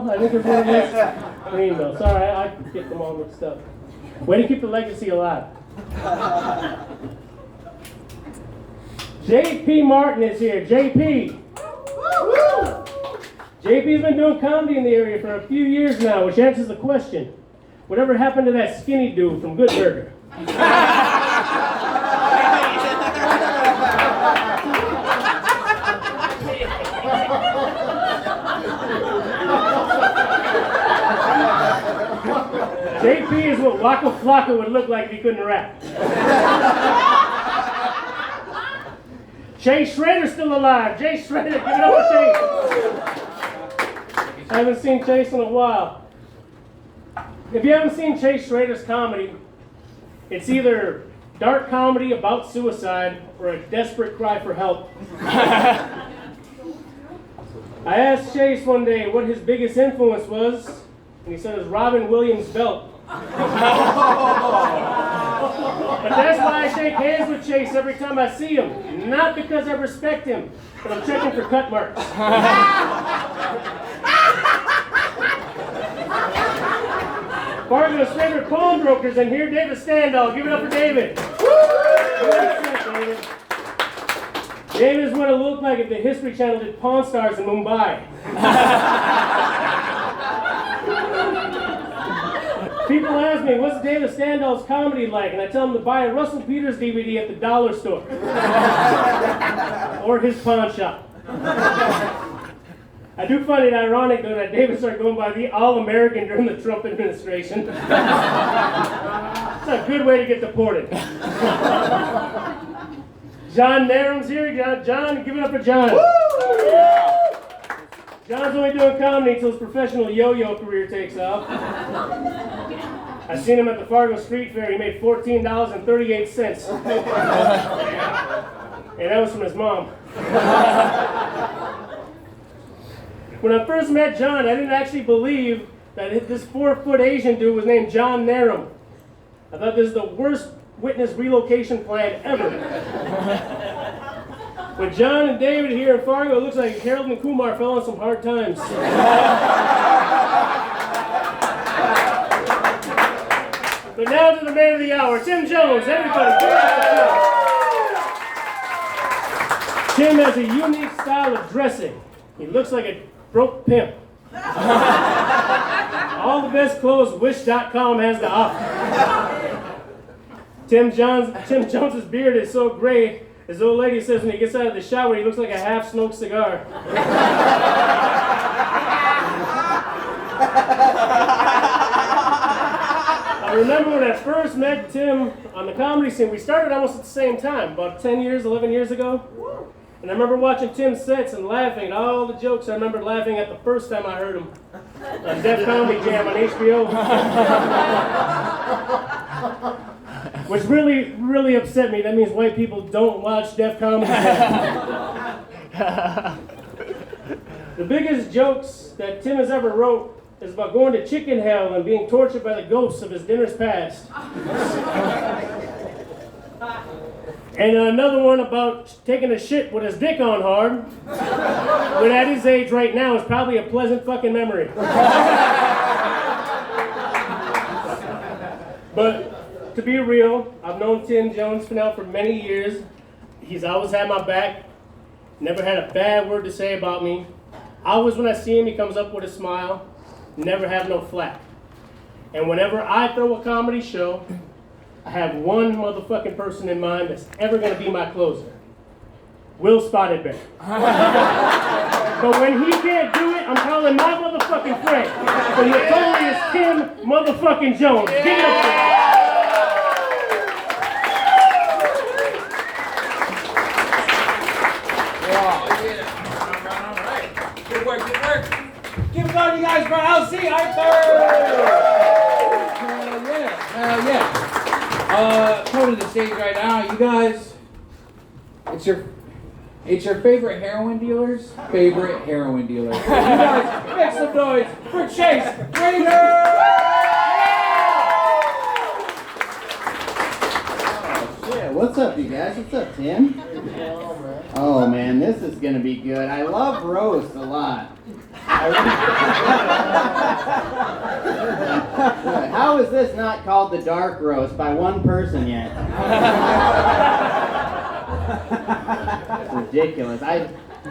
I think it's what it is. Green Mill. Sorry, I get them all mixed up. Way to keep the legacy alive. JP Martin is here. JP. JP's been doing comedy in the area for a few years now, which answers the question. Whatever happened to that skinny dude from Good Burger? JP is what Waka Flocka would look like if he couldn't rap. Chase Schrader's still alive. Chase Schrader, give it up for Chase. I haven't seen Chase in a while. If you haven't seen Chase Schrader's comedy, it's either dark comedy about suicide or a desperate cry for help. I asked Chase one day what his biggest influence was, and he said it was Robin Williams' belt. But that's why I shake hands with Chase every time I see him. Not because I respect him, but I'm checking for cut marks. Fargo's favorite pawnbroker's in here, David Standall. Give it up for David. David. David is what it looked like if the History Channel did Pawn Stars in Mumbai. People ask me, what's David Standall's comedy like? And I tell them to buy a Russell Peters DVD at the dollar store. Or his pawn shop. I do find it ironic, though, that David started going by the All-American during the Trump administration. It's a good way to get deported. John Narum's here. John, give it up for John. John's only doing comedy until his professional yo-yo career takes off. I seen him at the Fargo Street Fair. He made $14.38. And that was from his mom. When I first met John, I didn't actually believe that this 4-foot Asian dude was named John Narum. I thought this was the worst witness relocation plan ever. With John and David here in Fargo, it looks like Harold and Kumar fell on some hard times. But now to the man of the hour, Tim Jones. Everybody, give it up for Tim. Tim has a unique style of dressing. He looks like a broke pimp. All the best clothes Wish.com has to offer. Tim Jones's beard is so gray, his old lady says when he gets out of the shower, he looks like a half-smoked cigar. I remember when I first met Tim on the comedy scene. We started almost at the same time, about 11 years ago. And I remember watching Tim's sets and laughing at all the jokes I remember laughing at the first time I heard him. On Def Comedy Jam on HBO. Which really, really upset me. That means white people don't watch Def Comedy Jam. The biggest jokes that Tim has ever wrote is about going to chicken hell and being tortured by the ghosts of his dinners past. And another one about taking a shit with his dick on hard, when at his age right now is probably a pleasant fucking memory. But to be real, I've known Tim Jones now for many years. He's always had my back, never had a bad word to say about me. Always when I see him, he comes up with a smile, never have no flack. And whenever I throw a comedy show, I have one motherfucking person in mind that's ever gonna be my closer. Will Spotted Bear. But when he can't do it, I'm calling my motherfucking friend. The notorious Tim motherfucking Jones. Give it up for him. Good work, good work. Give it on, you guys, for LC Arthur! Hell yeah. Come to the stage right now, you guys. It's your favorite heroin dealer's favorite heroin dealer. You guys, make some noise for Chase Rader! Yeah, what's up, you guys? What's up, Tim? Oh man, this is gonna be good. I love roast a lot. How is this not called the dark roast by one person yet? It's ridiculous. I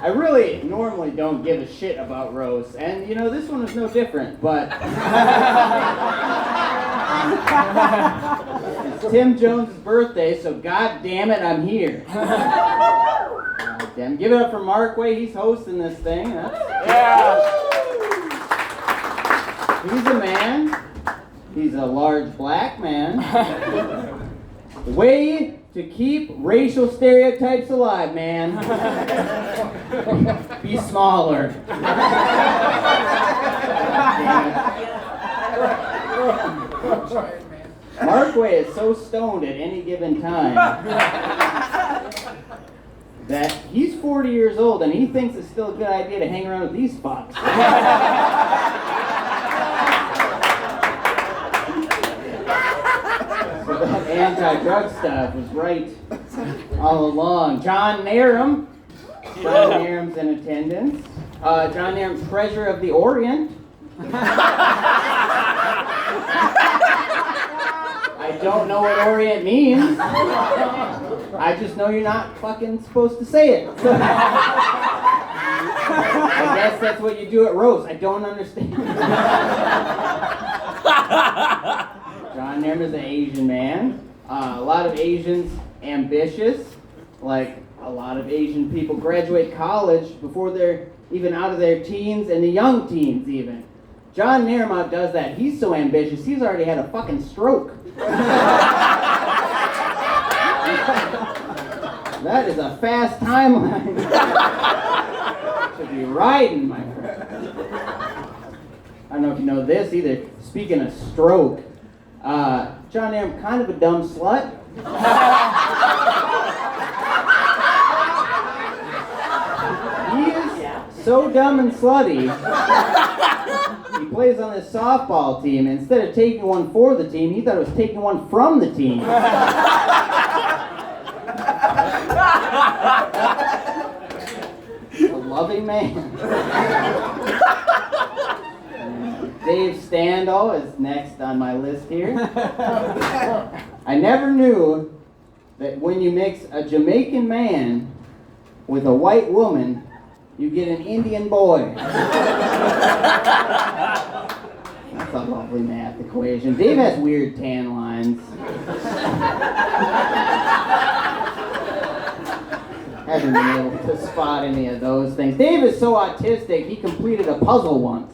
really normally don't give a shit about roasts, and you know this one is no different. But it's Tim Jones' birthday, so god damn it, I'm here. Damn, give it up for Mark Way. He's hosting this thing. Yeah. He's a man. He's a large black man. Way to keep racial stereotypes alive, man. Be smaller. Mark Way is so stoned at any given time that he's 40 years old and he thinks it's still a good idea to hang around with these fucks. So that anti-drug stuff was right all along. John Narum. John Narum's in attendance. John Narum's Treasure of the Orient. I don't know what Orient means. I just know you're not fucking supposed to say it. I guess that's what you do at roast. I don't understand. John Narum is an Asian man. A lot of Asians ambitious. Like a lot of Asian people graduate college before they're even out of their teens and the young teens even. John Narum outdoes that. He's so ambitious, he's already had a fucking stroke. That is a fast timeline. Should be riding, my friend. I don't know if you know this either. Speaking of stroke, John Narum, kind of a dumb slut. He is so dumb and slutty. He plays on this softball team. Instead of taking one for the team, he thought it was taking one from the team. A loving man. Dave Standall is next on my list here. I never knew that when you mix a Jamaican man with a white woman, you get an Indian boy. That's a lovely math equation. Dave has weird tan lines. Haven't been able to spot any of those things. Dave is so autistic, he completed a puzzle once.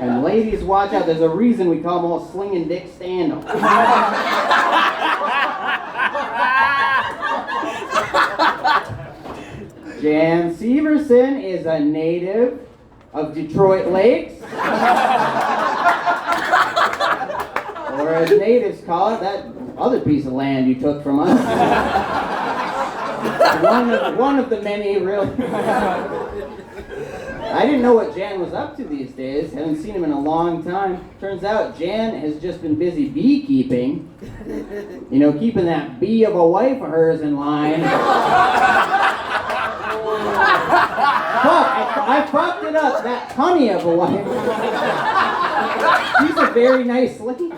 And ladies, watch out. There's a reason we call them all Slinging Dick Standall. Jan Severson is a native of Detroit Lakes. Or or as natives call it, that other piece of land you took from us. one of the many real. I didn't know what Jan was up to these days. Haven't seen him in a long time. Turns out Jan has just been busy beekeeping. You know, keeping that bee of a wife of hers in line. Fuck, I fucked it up. That honey of a wife. She's a very nice lady.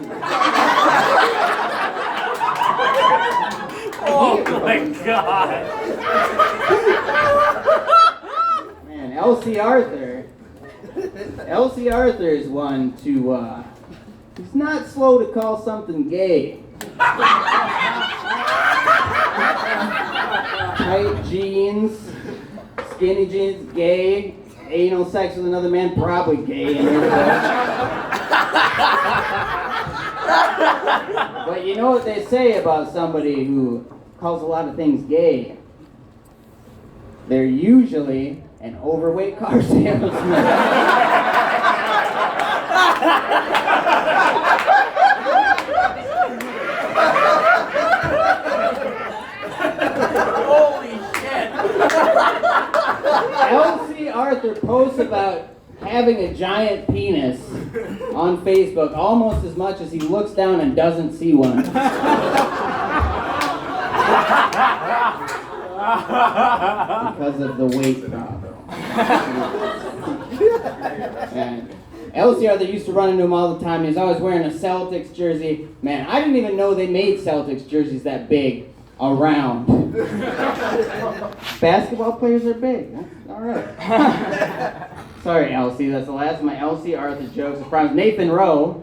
Oh my God. Man, Elsie Arthur. Elsie Arthur is one to, he's not slow to call something gay. Tight jeans, skinny jeans, gay. Anal sex with another man, probably gay. But you know what they say about somebody who calls a lot of things gay? They're usually an overweight car salesman. Holy shit. Elsie Arthur posts about having a giant penis on Facebook almost as much as he looks down and doesn't see one. Because of the weight problem. And Elsie Arthur used to run into him all the time. He was always wearing a Celtics jersey. Man, I didn't even know they made Celtics jerseys that big around. Basketball players are big. All right. Sorry, Elsie. That's the last of my Elsie Arthur jokes. I promise. Nathan Rowe.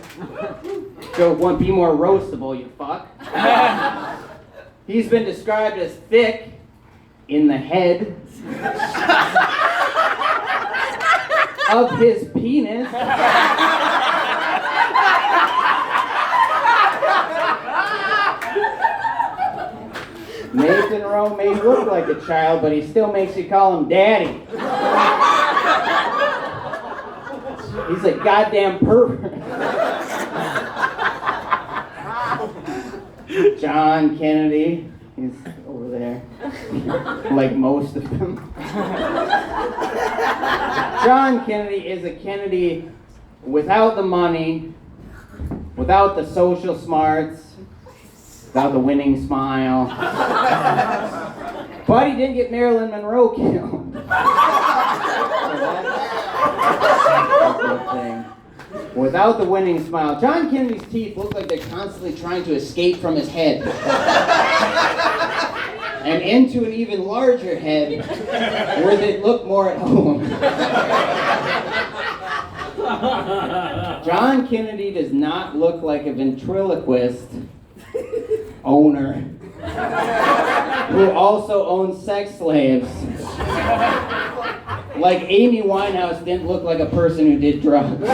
Joke won't be more roastable, you fuck. He's been described as thick in the head of his penis. Nathan Rowe may look like a child, but he still makes you call him daddy. He's a goddamn pervert. John Kennedy, he's over there, like most of them. John Kennedy is a Kennedy without the money, without the social smarts, without the winning smile. But he didn't get Marilyn Monroe killed. So that's a good thing. Without the winning smile. John Kennedy's teeth look like they're constantly trying to escape from his head. And into an even larger head where they look more at home. John Kennedy does not look like a ventriloquist owner who also owns sex slaves. Like Amy Winehouse didn't look like a person who did drugs.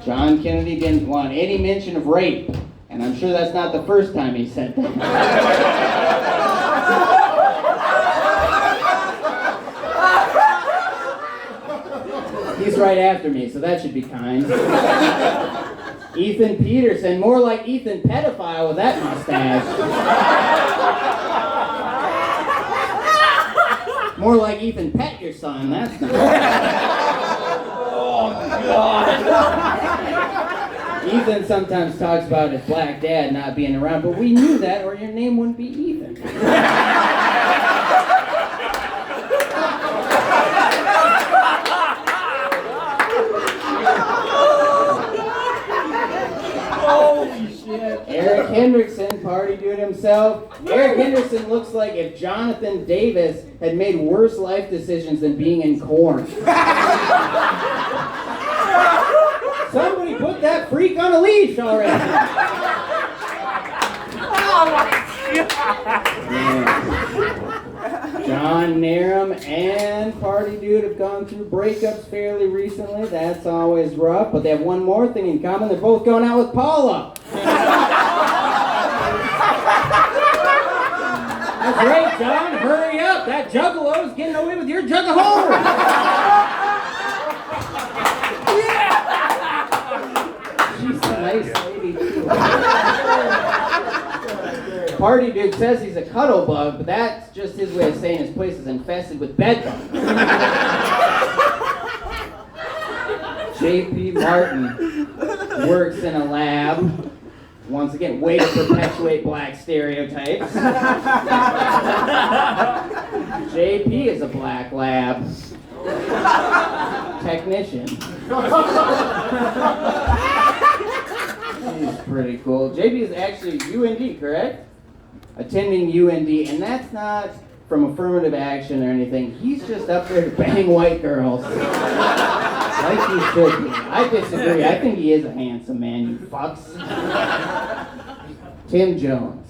John Kennedy didn't want any mention of rape, and I'm sure that's not the first time he said that. He's right after me, so that should be kind. Ethan Peterson, more like Ethan Pedophile with that mustache. More like Ethan Pet Your Son, that's not. Oh, God. Ethan sometimes talks about his black dad not being around, but we knew that or your name wouldn't be Ethan. Holy shit. Eric Hendrickson, party dude himself. Eric Hendrickson looks like if Jonathan Davis had made worse life decisions than being in Korn. Somebody put that freak on a leash already. Oh my God. John Narum and Party Dude have gone through breakups fairly recently. That's always rough, but they have one more thing in common. They're both going out with Paula. That's right, John. Hurry up. That juggalo's getting away with your jug of horror. Party dude says he's a cuddle bug, but that's just his way of saying his place is infested with bed bugs. J.P. Martin works in a lab. Once again, way to perpetuate black stereotypes. JP is a black lab technician. He's pretty cool. JP is actually UND, correct? Attending UND, and that's not from affirmative action or anything. He's just up there to bang white girls. Like he should be. I disagree. I think he is a handsome man, you fucks. Tim Jones.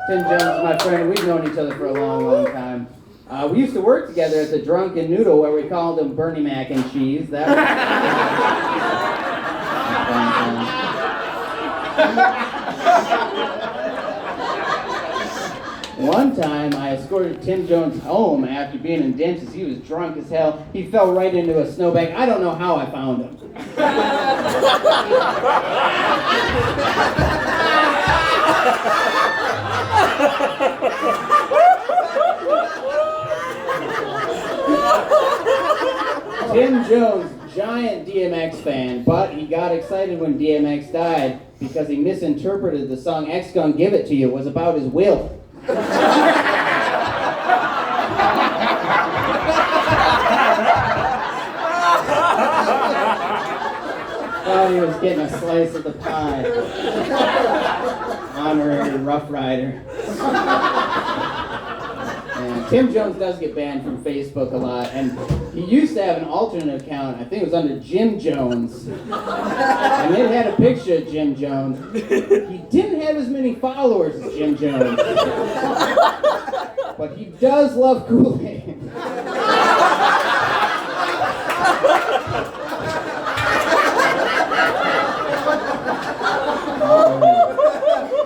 Tim Jones is my friend. We've known each other for a long, long time. We used to work together at the Drunken Noodle where we called him Bernie Mac and Cheese. That was One time, I escorted Tim Jones home after being in Dentist. He was drunk as hell. He fell right into a snowbank. I don't know how I found him. Tim Jones, giant DMX fan, but he got excited when DMX died because he misinterpreted the song X Gon' Give It To You was about his will. Thought he was getting a slice of the pie. Honorary Rough Rider. And Tim Jones does get banned from Facebook a lot, and he used to have an alternate account. I think it was under Jim Jones. And it had a picture of Jim Jones. He didn't have as many followers as Jim Jones. But he does love Kool-Aid.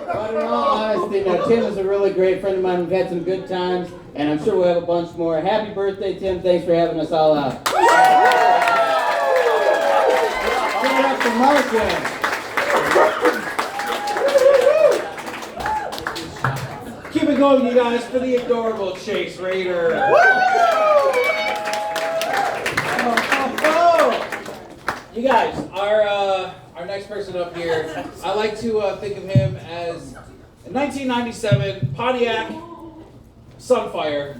But in all honesty, now Tim is a really great friend of mine. We've had some good times, and I'm sure we'll have a bunch more. Happy birthday, Tim. Thanks for having us all out. Give it up for Marcus. Keep it going, you guys, for the adorable Chase Raider. You guys, our next person up here, I like to think of him as a 1997 Pontiac Sunfire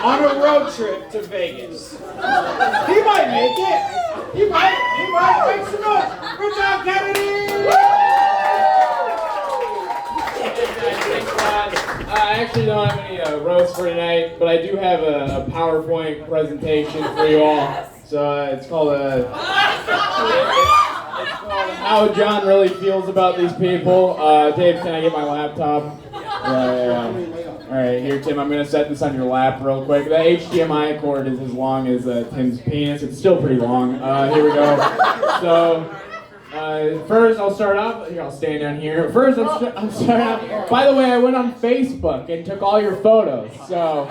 on a road trip to Vegas. He might make it. He might make some noise for John Kennedy. I actually don't have any roasts for tonight, but I do have a PowerPoint presentation for you all. So it's called How John Really Feels About These People. Dave, can I get my laptop? Alright, here Tim, I'm going to set this on your lap real quick. The HDMI cord is as long as Tim's penis. It's still pretty long. Here we go. So, first I'll start off, here I'll stand down here. First I'll start off, by the way, I went on Facebook and took all your photos. So,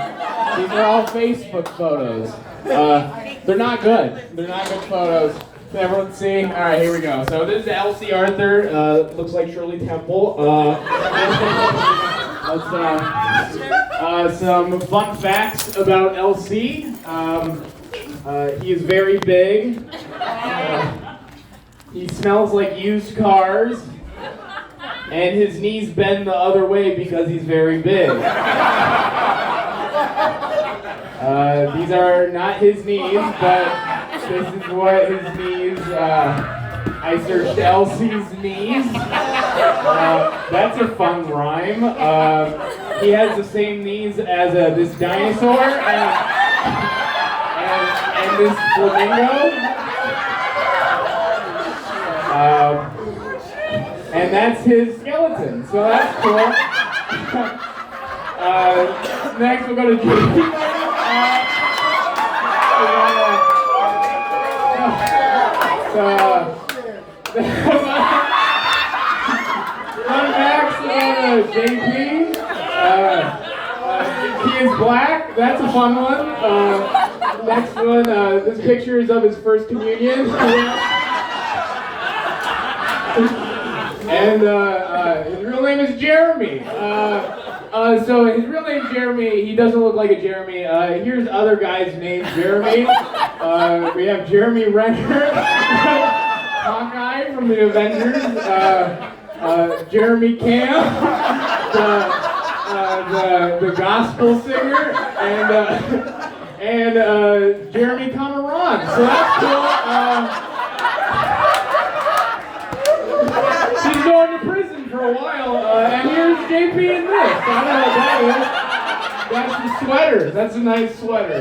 these are all Facebook photos. They're not good. They're not good photos. Can everyone see? Alright, here we go. So this is Elsie Arthur. Looks like Shirley Temple. Some fun facts about Elsie. He is very big. He smells like used cars. And his knees bend the other way because he's very big. These are not his knees, but this is what his knees, I searched Elsie's knees. That's a fun rhyme. He has the same knees as this dinosaur and this flamingo. And that's his skeleton, so that's cool. Next we'll go to JP. Fun facts about JP. He is black. That's a fun one. Next one. This picture is of his first communion. And his real name is Jeremy. So his real name's Jeremy. He doesn't look like a Jeremy. Here's other guys named Jeremy. We have Jeremy Renner, Hawkeye from the Avengers. Jeremy Camp, the gospel singer, and Jeremy Cameron. So that's cool. She's going to prison for a while, and here's JP in this. I don't know what that is. That's the sweater. That's a nice sweater.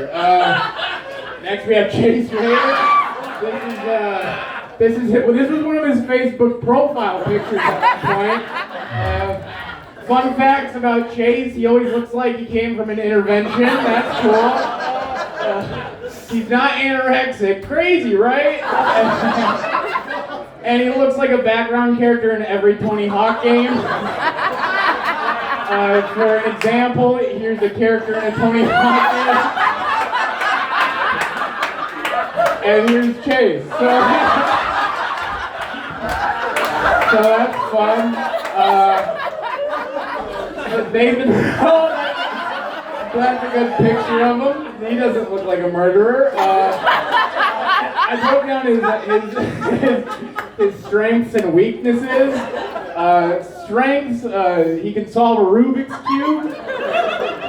Next we have Chase Rader. This was one of his Facebook profile pictures at one point. Fun facts about Chase: he always looks like he came from an intervention. That's cool. He's not anorexic. Crazy, right? And he looks like a background character in every Tony Hawk game. For an example, here's a character in a Tony Hawk game. And here's Chase. So that's fun. Nathan, that's a good picture of him. He doesn't look like a murderer. I broke down his strengths and weaknesses. Strengths, he can solve a Rubik's Cube,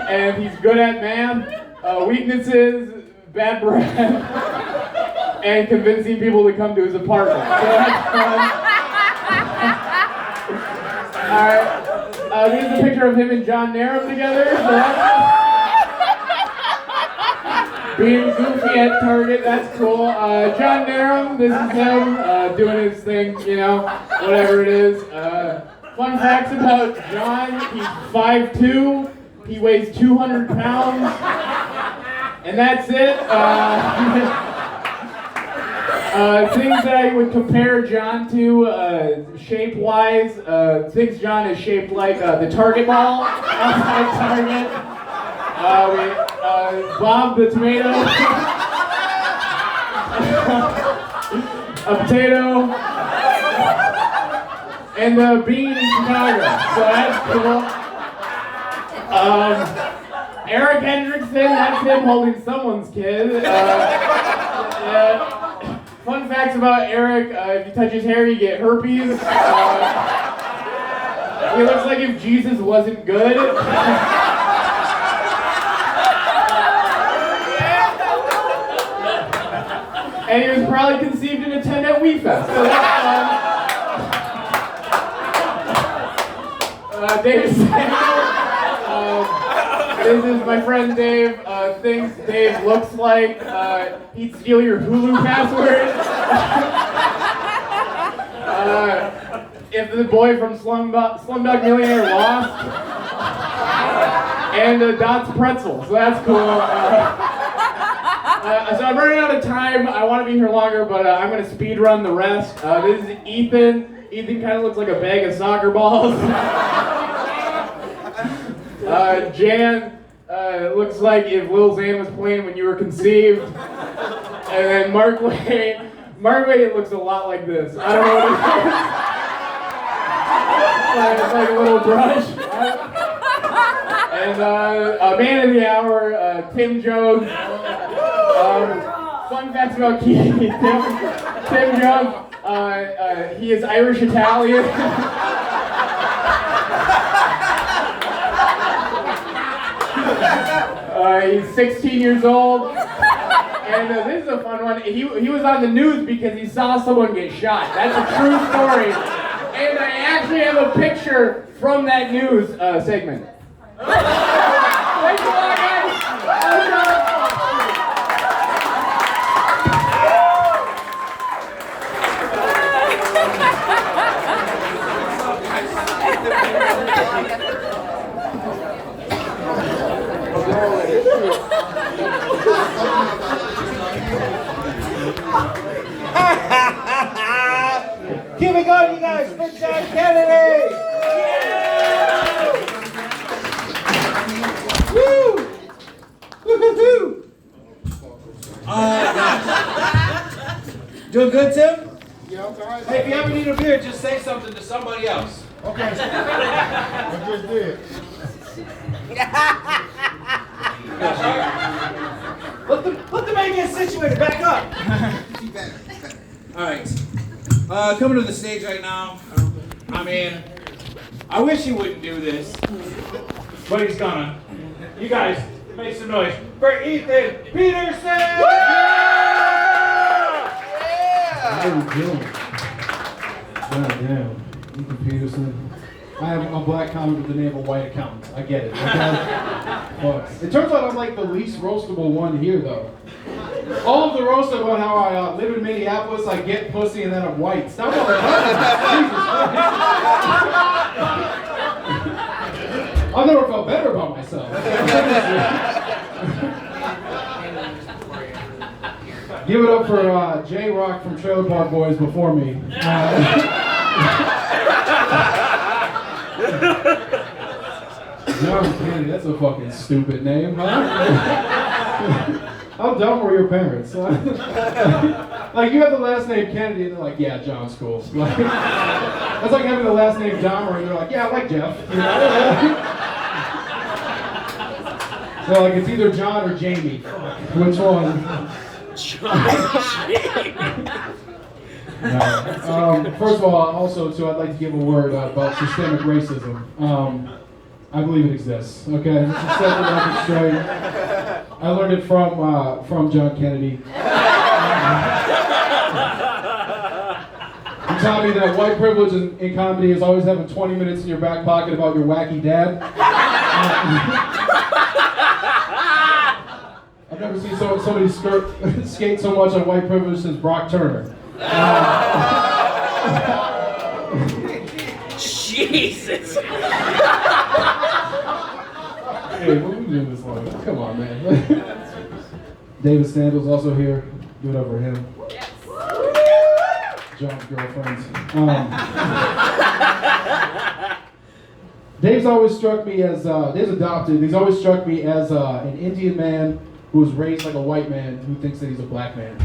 and he's good at math. Weaknesses, bad breath, and convincing people to come to his apartment. So that's fun. Alright, here's a picture of him and John Narum together. So being goofy at Target, that's cool. John Narum, this is him doing his thing, you know, whatever it is. Fun facts about John: he's 5'2", he weighs 200 pounds, and that's it. Things that I would compare John to, shape-wise, things John is shaped like the Target ball outside Target. Bob the tomato, a potato, and the bean in Chicago. So that's cool. Eric Hendrickson, that's him holding someone's kid. Fun facts about Eric, if you touch his hair, you get herpes. He looks like if Jesus wasn't good. And he was probably conceived and attend at WeFest. So that's fun. Dave Samuel. This is my friend Dave. Things Dave looks like. He'd steal your Hulu password. If the boy from Slumdog Millionaire lost. And Dot's Pretzel. So that's cool. So I'm running out of time. I want to be here longer, but I'm going to speed run the rest. This is Ethan. Ethan kind of looks like a bag of soccer balls. Jan looks like if Lil Xan was playing when you were conceived. And then Mark Way looks a lot like this. I don't know what it is. It's like a little brush. And man of the hour, Tim Jones. Fun facts about Tim Jones. He is Irish Italian. He's 16 years old. And this is a fun one. He was on the news because he saw someone get shot. That's a true story. And I actually have a picture from that news segment. Thanks a lot, guys. Keep it going, you guys, for John Kennedy! Woo! Woo-hoo-hoo! Doing good, Tim? Hey, if you ever need a beer, just say something to somebody else. Okay. I just did. Let the man get situated. Back up. All right. Coming to the stage right now. I mean, I wish he wouldn't do this, but he's gonna. You guys, make some noise for Ethan Peterson! How you doing? God damn. Ethan Peterson. I'm a black comic with the name of a white accountant. I get it. Okay? But it turns out I'm like the least roastable one here, though. All of the roast about how I live in Minneapolis, I get pussy, and then I'm white. Stop all the time. Jesus Christ. I've never felt better about myself. Give it up for J-Rock from Trailer Park Boys before me. John Kennedy, that's a fucking stupid name, huh? How dumb were your parents? Like, you have the last name Kennedy, and they're like, yeah, John's cool. Like, that's like having the last name Dahmer, and they're like, yeah, I like Jeff. You know? So, like, it's either John or Jamie. Which one? No. First of all, also, too, I'd like to give a word about systemic racism. I believe it exists. Okay, this is set the record straight. I learned it from John Kennedy. He taught me that white privilege in comedy is always having 20 minutes in your back pocket about your wacky dad. I've never seen somebody skate so much on white privilege since Brock Turner. Jesus! Hey, what are we doing this long? Come on, man. David Sandals also here. Give it up for him. Yes. John's girlfriend. Dave's always struck me as, Dave's adopted, he's always struck me as an Indian man who was raised like a white man who thinks that he's a black man.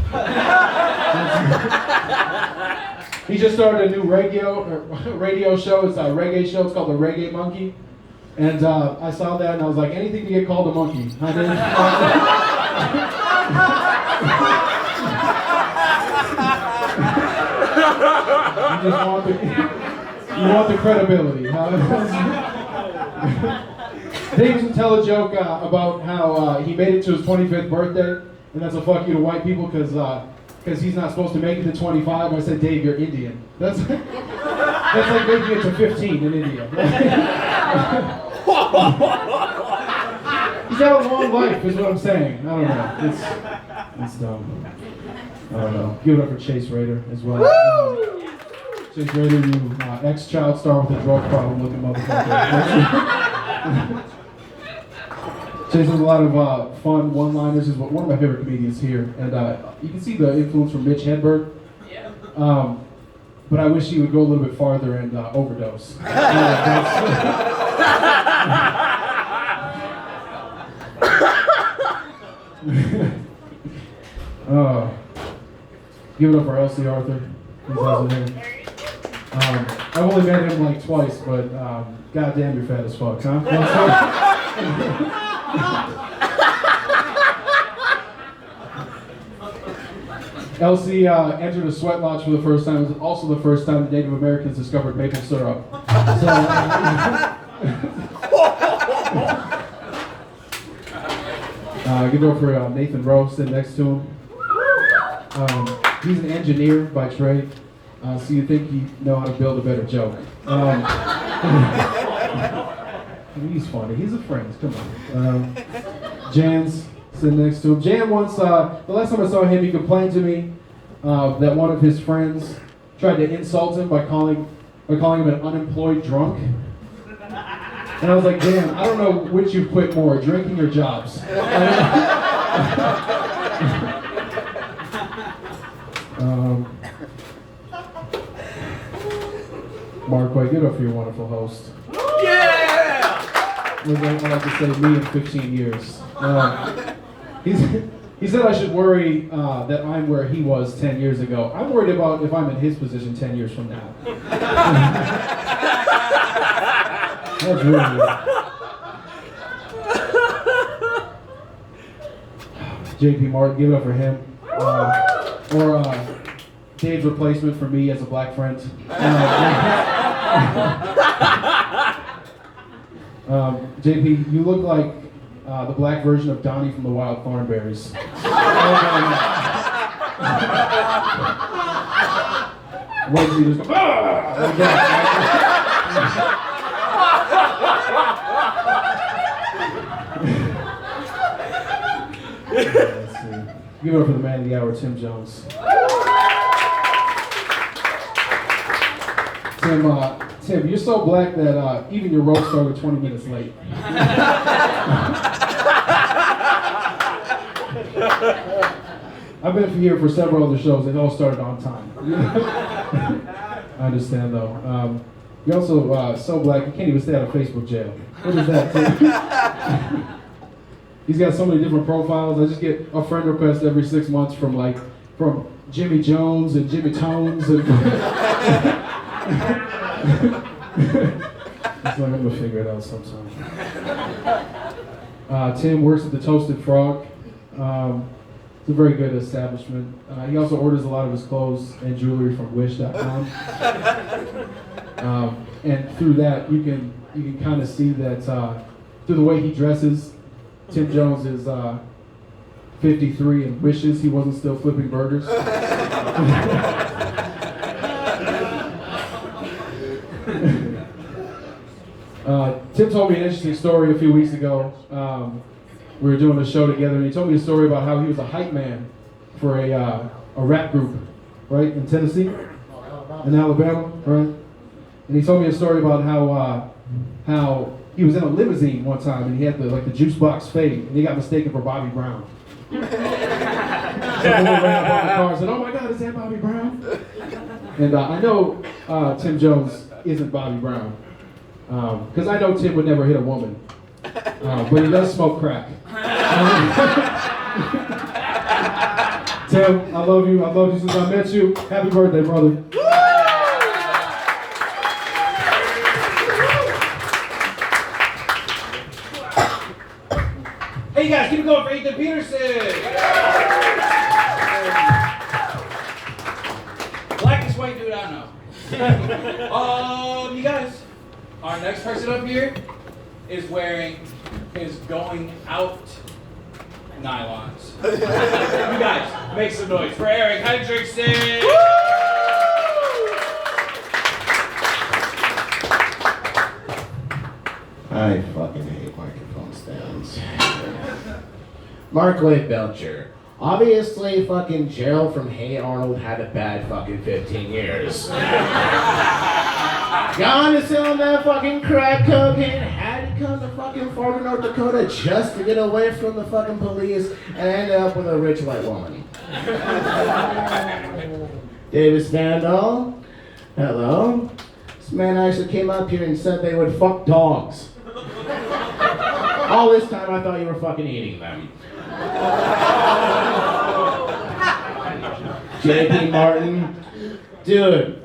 He just started a new radio show. It's a reggae show. It's called The Reggae Monkey. And I saw that and I was like, anything to get called a monkey. I mean, you want the credibility. Dave used to tell a joke about how he made it to his 25th birthday, and that's a fuck you to white people because he's not supposed to make it to 25. I said, Dave, you're Indian. That's like making it to 15 in India. He's had a long life, is what I'm saying. I don't know. It's dumb. I don't know. Give it up for Chase Rader as well. Chase Rader, you ex-child star with a drug problem looking motherfucker. Chase has a lot of fun one-liners. He's one of my favorite comedians here, and you can see the influence from Mitch Hedberg. Yeah. But I wish he would go a little bit farther and overdose. Give it up for Elsie Arthur. He's also here. I've only met him like twice, but goddamn, you're fat as fuck, huh? Elsie entered a sweat lodge for the first time. It was also the first time the Native Americans discovered maple syrup. So, give it up for Nathan Rowe sitting next to him. He's an engineer by trade, so you think you know how to build a better joke. He's funny. He's a friend. Come on. Jan's sitting next to him. Jan once, the last time I saw him, he complained to me that one of his friends tried to insult him by calling him an unemployed drunk. And I was like, Jan, I don't know which you quit more, drinking or jobs. Mark White, give it up for your wonderful host. Yeah! I like to say me in 15 years. He said I should worry that I'm where he was 10 years ago. I'm worried about if I'm in his position 10 years from now. That's really weird. JP Martin, give it up for him. Or Dave's replacement for me as a black friend. JP, you look like the black version of Donnie from the Wild Thornberrys. Wait till you just go, "Ah!" like that. Let's see. Give it up for the man of the hour, Tim Jones. Tim, you're so black that even your roast started 20 minutes late. I've been here for several other shows. It all started on time. I understand, though. You're also so black, you can't even stay out of Facebook jail. What is that, Tim? He's got so many different profiles. I just get a friend request every 6 months from Jimmy Jones and Jimmy Tones and it's like I'm gonna figure it out sometime. Tim works at the Toasted Frog. It's a very good establishment. He also orders a lot of his clothes and jewelry from Wish.com. And through that, you can kind of see that through the way he dresses. Tim Jones is 53 and wishes he wasn't still flipping burgers. Tim told me an interesting story a few weeks ago. We were doing a show together, and he told me a story about how he was a hype man for a rap group, right, in Tennessee, in Alabama, right? And he told me a story about how he was in a limousine one time, and he had the juice box fade, and he got mistaken for Bobby Brown. Someone ran up on the car and said, "Oh my God, is that Bobby Brown?" And I know Tim Jones isn't Bobby Brown, because I know Tim would never hit a woman, but he does smoke crack. Tim, I love you. I've loved you since I met you. Happy birthday, brother. Hey, you guys, keep it going for Ethan Peterson. Blackest white dude I know. You guys, our next person up here is wearing his going out nylons. You guys, make some noise for Eric Hendrickson. I fucking hate microphone stands. Mark Wade Belcher. Obviously, fucking Gerald from Hey Arnold had a bad fucking 15 years. Gone to selling that fucking crack cocaine, had to come to fucking Fargo, North Dakota just to get away from the fucking police and ended up with a rich white woman. David Standall. Hello. This man actually came up here and said they would fuck dogs. All this time I thought you were fucking eating them. JP Martin. Dude,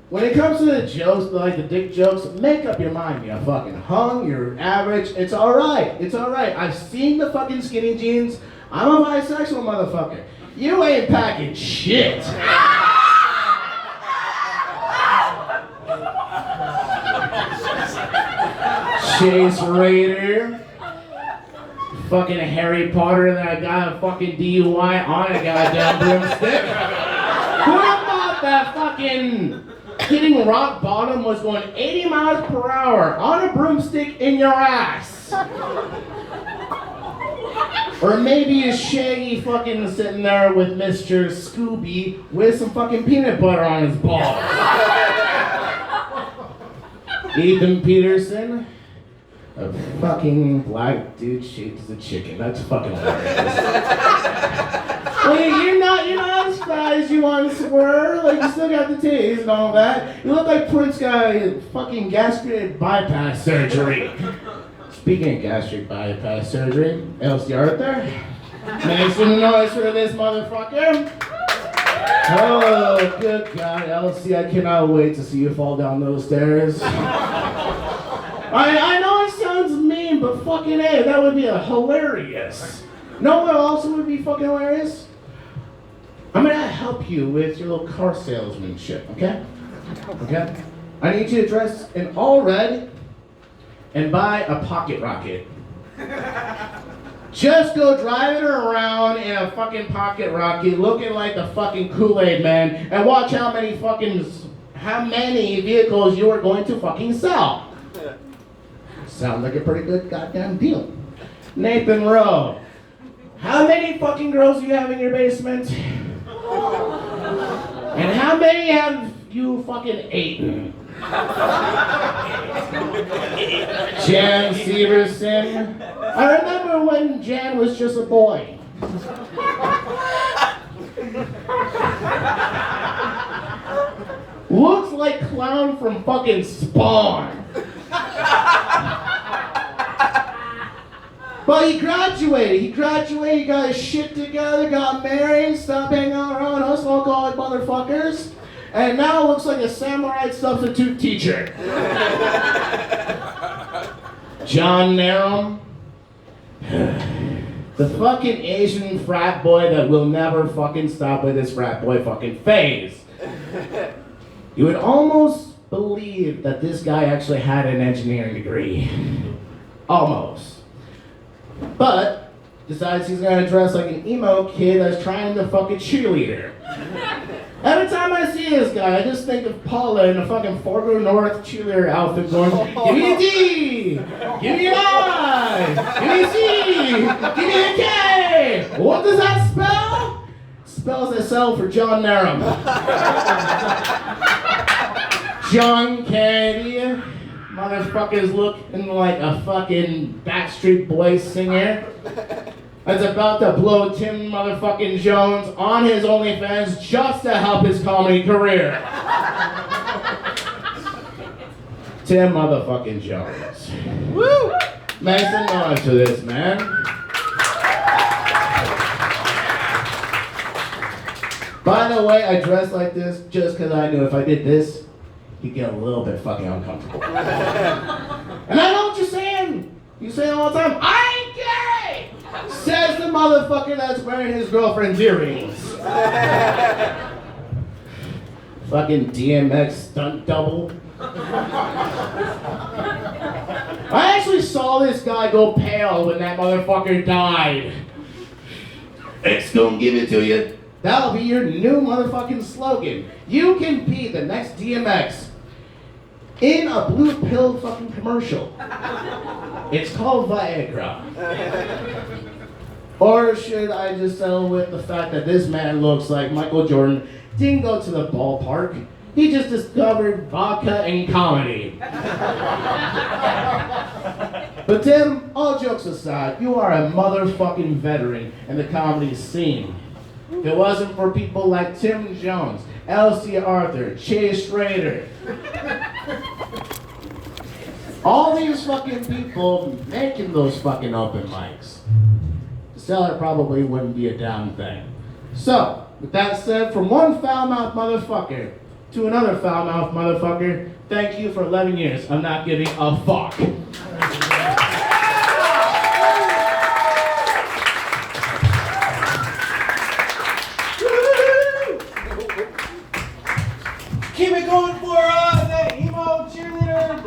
when it comes to the jokes, like the dick jokes, make up your mind. You're fucking hung, you're average, it's alright. It's alright. I've seen the fucking skinny jeans. I'm a bisexual motherfucker. You ain't packing shit. Chase Raider. Fucking Harry Potter and that guy a fucking DUI on a goddamn broomstick. Who thought that fucking hitting rock bottom was going 80 miles per hour on a broomstick in your ass? Or maybe a Shaggy fucking sitting there with Mr. Scooby with some fucking peanut butter on his balls. Ethan Peterson. A fucking black dude shaped as a chicken. That's fucking hilarious. Well, you're not as fat as you once were. Like, you still got the titties and all that. You look like Prince got fucking gastric bypass surgery. Speaking of gastric bypass surgery, Elsie Arthur. Make some noise for this motherfucker. Oh, good God, Elsie, I cannot wait to see you fall down those stairs. I know it sounds mean, but fucking A, that would be hilarious. No what also would be fucking hilarious? I'm gonna help you with your little car salesmanship, okay? Okay? I need you to dress in all red and buy a pocket rocket. Just go driving around in a fucking pocket rocket looking like the fucking Kool-Aid man and watch how many vehicles you are going to fucking sell. Sounds like a pretty good goddamn deal. Nathan Rowe, how many fucking girls do you have in your basement? And how many have you fucking eaten? Jan Severson. I remember when Jan was just a boy. Looks like Clown from fucking Spawn. But he graduated, got his shit together, got married, stopped hanging out around us alcoholic motherfuckers, and now looks like a samurai substitute teacher. John Narum, the fucking Asian frat boy that will never fucking stop with his frat boy fucking phase. You would almost believe that this guy actually had an engineering degree. Almost. But decides he's gonna dress like an emo kid that's trying to fucking cheerleader. Every time I see this guy, I just think of Paula in a fucking Fargo North cheerleader outfit going, give me a D, give me an I, give me a C, give me a K. What does that spell? Spells SL for John Narum. John Kennedy. Motherfuckers looking like a fucking Backstreet Boys singer that's about to blow Tim motherfucking Jones on his OnlyFans just to help his comedy career. Tim motherfucking Jones. Woo! Make some noise for this, man. By the way, I dress like this just because I knew if I did this, he'd get a little bit fucking uncomfortable. And I know what you're saying. You say it all the time, I ain't gay! Says the motherfucker that's wearing his girlfriend's earrings. Fucking DMX stunt double. I actually saw this guy go pale when that motherfucker died. X gonna give it to you. That'll be your new motherfucking slogan. You can be the next DMX in a blue pill fucking commercial. It's called Viagra. Or should I just settle with the fact that this man looks like Michael Jordan didn't go to the ballpark. He just discovered vodka and comedy. But Tim, all jokes aside, you are a motherfucking veteran in the comedy scene. If it wasn't for people like Tim Jones, L.C. Arthur, Chase Schrader, all these fucking people making those fucking open mics, the cellar probably wouldn't be a damn thing. So, with that said, from one foul-mouthed motherfucker to another foul-mouthed motherfucker, thank you for 11 years of not giving a fuck. Keep it going for the emo cheerleader.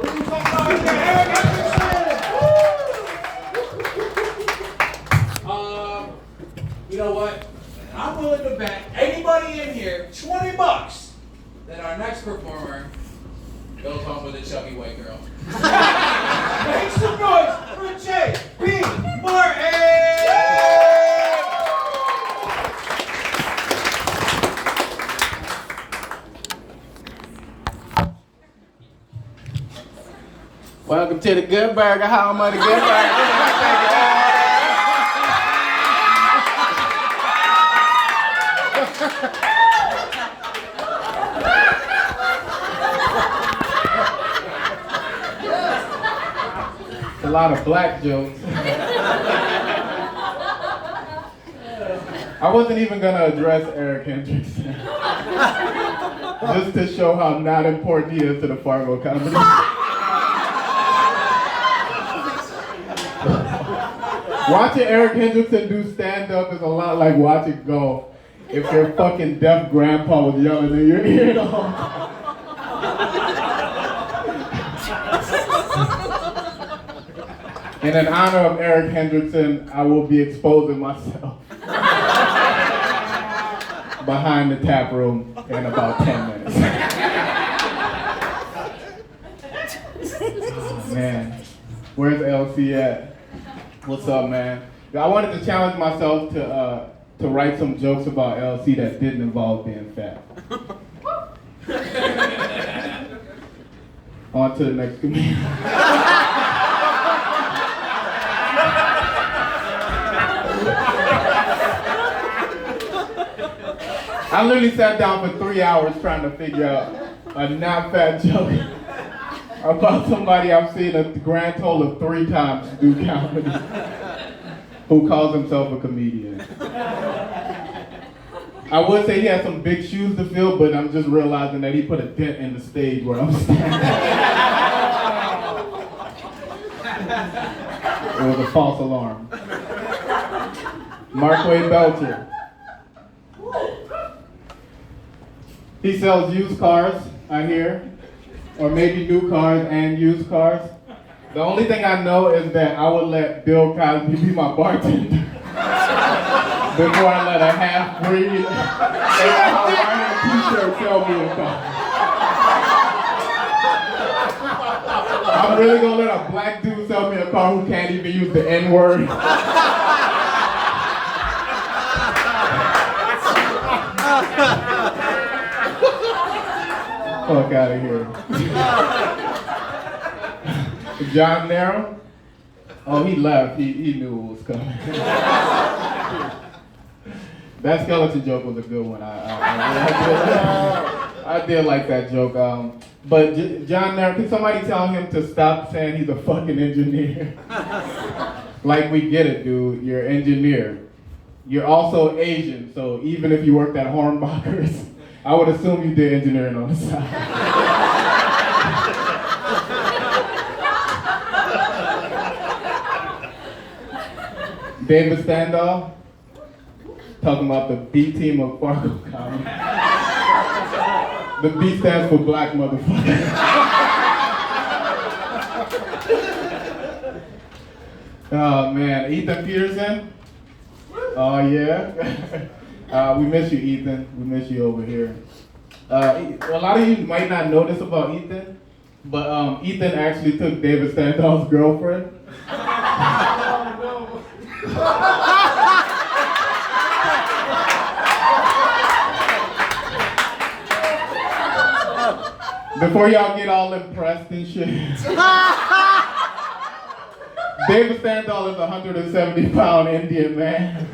You know what? I'm willing to bet anybody in here $20 that our next performer goes home with a chubby white girl. Make some noise for J.P. Martin! Welcome to the Good Burger. How am I the Good Burger? A lot of black jokes. I wasn't even gonna address Eric Hendrickson. Just to show how not important he is to the Fargo comedy. Watching Eric Hendrickson do stand-up is a lot like watching golf. If your fucking deaf grandpa was yelling in your ear the whole time. In honor of Eric Hendrickson, I will be exposing myself behind the tap room in about 10 minutes. Oh, man, where's LC at? What's up, man? I wanted to challenge myself to write some jokes about LC that didn't involve being fat. On to the next comedian. I literally sat down for 3 hours trying to figure out a not fat joke about somebody I've seen a grand total of 3 times do comedy who calls himself a comedian. I would say he has some big shoes to fill, but I'm just realizing that he put a dent in the stage where I'm standing. It was a false alarm. Markway Belcher. He sells used cars, I hear, or maybe new cars and used cars. The only thing I know is that I would let Bill Cosby be my bartender before I let a half-breed wearing a t-shirt sell me a car. I'm really gonna let a black dude sell me a car who can't even use the N-word. Fuck out of here. John Narrow? Oh, he left. He knew what was coming. That skeleton joke was a good one. I did like that joke. But John Narrow, can somebody tell him to stop saying he's a fucking engineer? Like, we get it, dude. You're an engineer. You're also Asian, so even if you worked at Hornbachers, I would assume you did engineering on the side. David Standall, talking about the B team of Fargo Comedy. The B stands for black motherfucker. Oh man, Ethan Peterson. Oh yeah. We miss you, Ethan. We miss you over here. A lot of you might not know this about Ethan, but Ethan actually took David Standall's girlfriend. Before y'all get all impressed and shit. David Standall is a 170-pound Indian man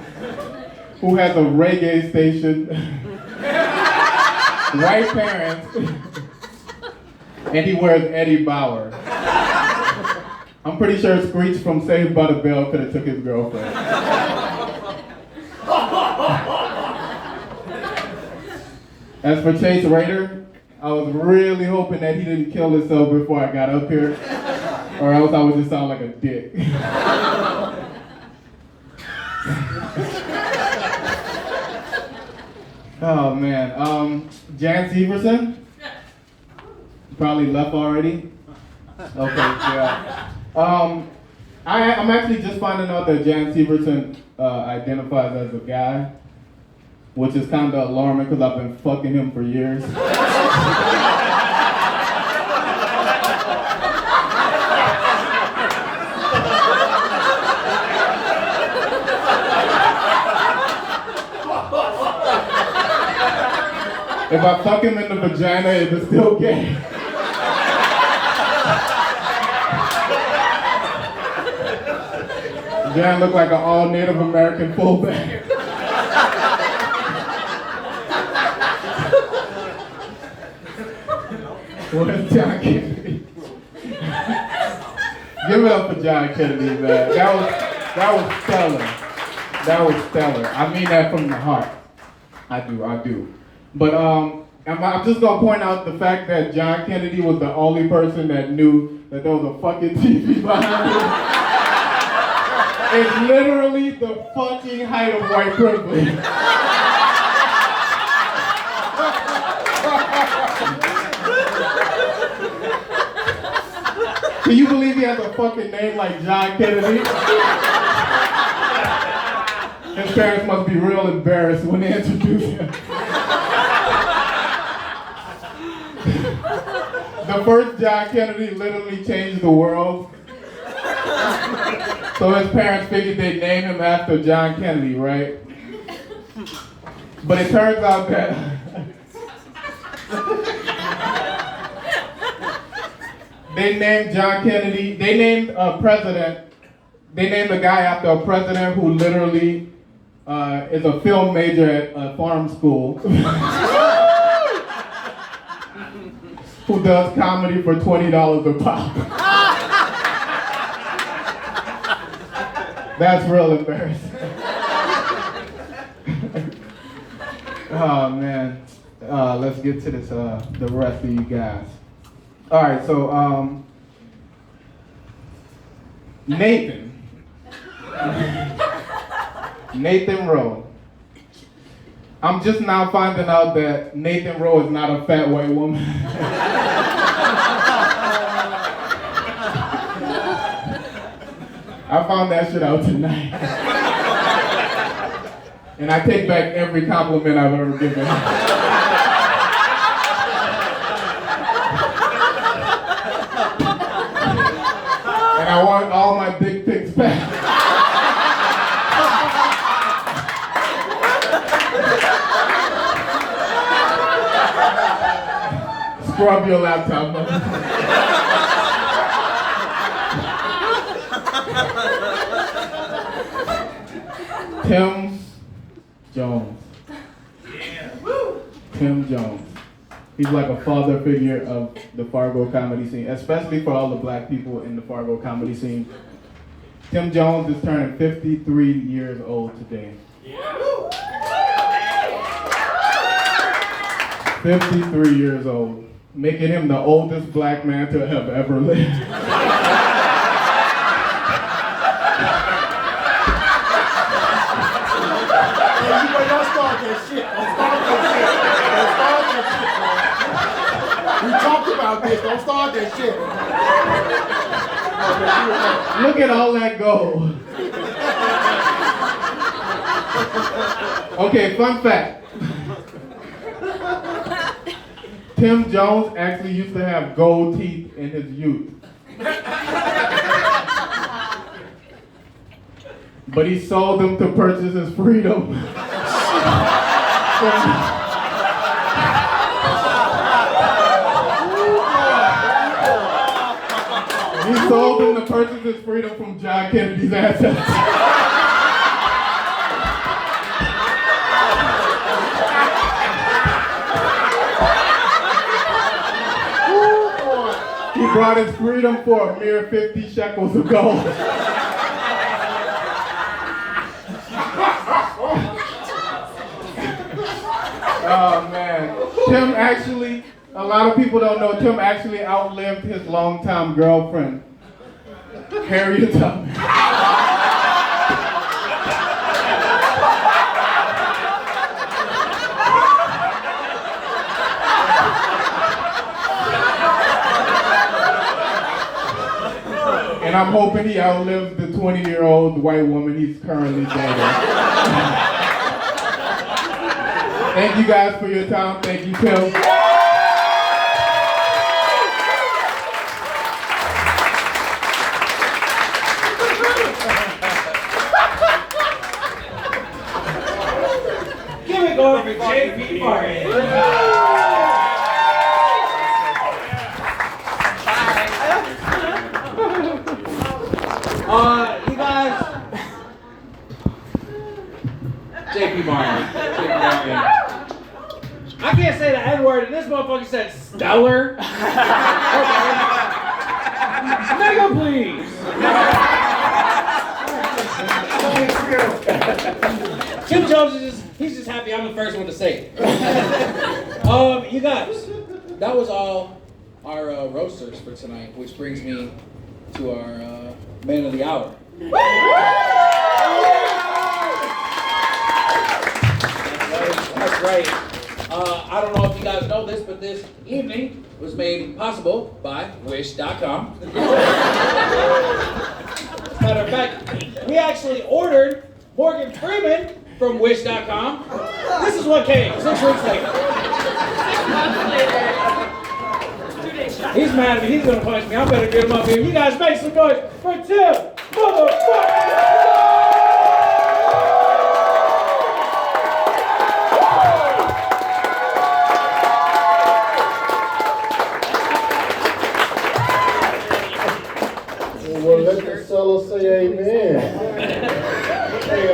who has a reggae station, white parents, and he wears Eddie Bauer. I'm pretty sure Screech from Saved by the Bell could have took his girlfriend. As for Chase Rader, I was really hoping that he didn't kill himself before I got up here, or else I would just sound like a dick. Oh man, Jan Severson? Probably left already? Okay, yeah. I'm actually just finding out that Jan Severson identifies as a guy, which is kind of alarming because I've been fucking him for years. If I fuck him in the vagina, is it still gay? Jan looked like an all-Native American fullback. Where's John Kennedy? Give it up for John Kennedy, man. That was stellar. That was stellar. I mean that from the heart. I do. But I'm just gonna point out the fact that John Kennedy was the only person that knew that there was a fucking TV behind him. It's literally the fucking height of white privilege. Can you believe he has a fucking name like John Kennedy? His parents must be real embarrassed when they introduce him. The first John Kennedy literally changed the world. So his parents figured they'd name him after John Kennedy, right? But it turns out that they named John Kennedy, they named a guy after a president who literally is a film major at a farm school. Who does comedy for $20 a pop. That's real embarrassing. Oh man. Let's get to this, the rest of you guys. All right, so Nathan Rowe. I'm just now finding out that Nathan Rowe is not a fat white woman. I found that shit out tonight. And I take back every compliment I've ever given. And I want all my dick pics back. Scrub your laptop. Tim Jones. Tim Jones. He's like a father figure of the Fargo comedy scene, especially for all the black people in the Fargo comedy scene. Tim Jones is turning 53 years old today. 53 years old, making him the oldest black man to have ever lived. Don't start that shit. Don't start that shit. We talked about this. Don't start that shit. Look at all that gold. Okay, fun fact. Tim Jones actually used to have gold teeth in his youth. But he sold them to purchase his freedom. He sold them to purchase his freedom from John Kennedy's assets. He brought his freedom for a mere 50 shekels of gold. Oh man, Tim actually, a lot of people don't know, Tim actually outlived his longtime girlfriend, Harriet Tubman. And I'm hoping he outlives the 20-year-old white woman he's currently dating. Thank you guys for your time. Thank you, Tim. Give it going for JP Martin. You guys, JP Martin. I can't say the N-word, and this motherfucker said stellar. Nigga, please. Jim Jones he's just happy I'm the first one to say it. You guys, that was all our roasters for tonight, which brings me to our man of the hour. That's right. I don't know if you guys know this, but this evening was made possible by Wish.com. As a matter of fact, we actually ordered Morgan Freeman from Wish.com. This is what came 6 weeks later. He's mad at me. He's gonna punch me. I better get him up here. You guys make some noise for Tim motherfucker! Well, let the seller say amen. Hey,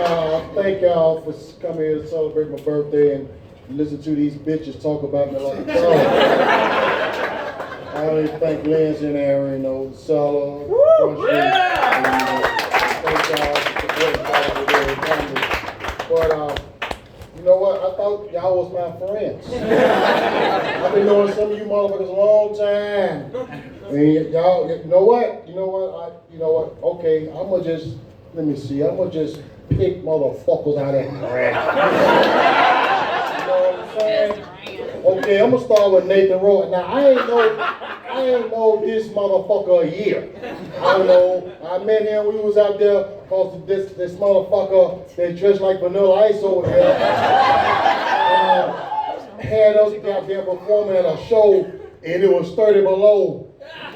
thank y'all for coming here to celebrate my birthday and listen to these bitches talk about me like a dog. I want to thank Lindsay and Aaron, the seller. Thank y'all for supporting family. But you know what? I thought y'all was my friends. I've been knowing some of you motherfuckers a long time. And y'all, you know what? Okay, I'ma just pick motherfuckers out of here. You know what I'm saying? Okay, I'm gonna start with Nathan Rowe. Now I ain't know this motherfucker a year. I don't know. I met him. We was out there cause this motherfucker that dressed like Vanilla Ice over there had us out there performing at a show, and it was 30 below.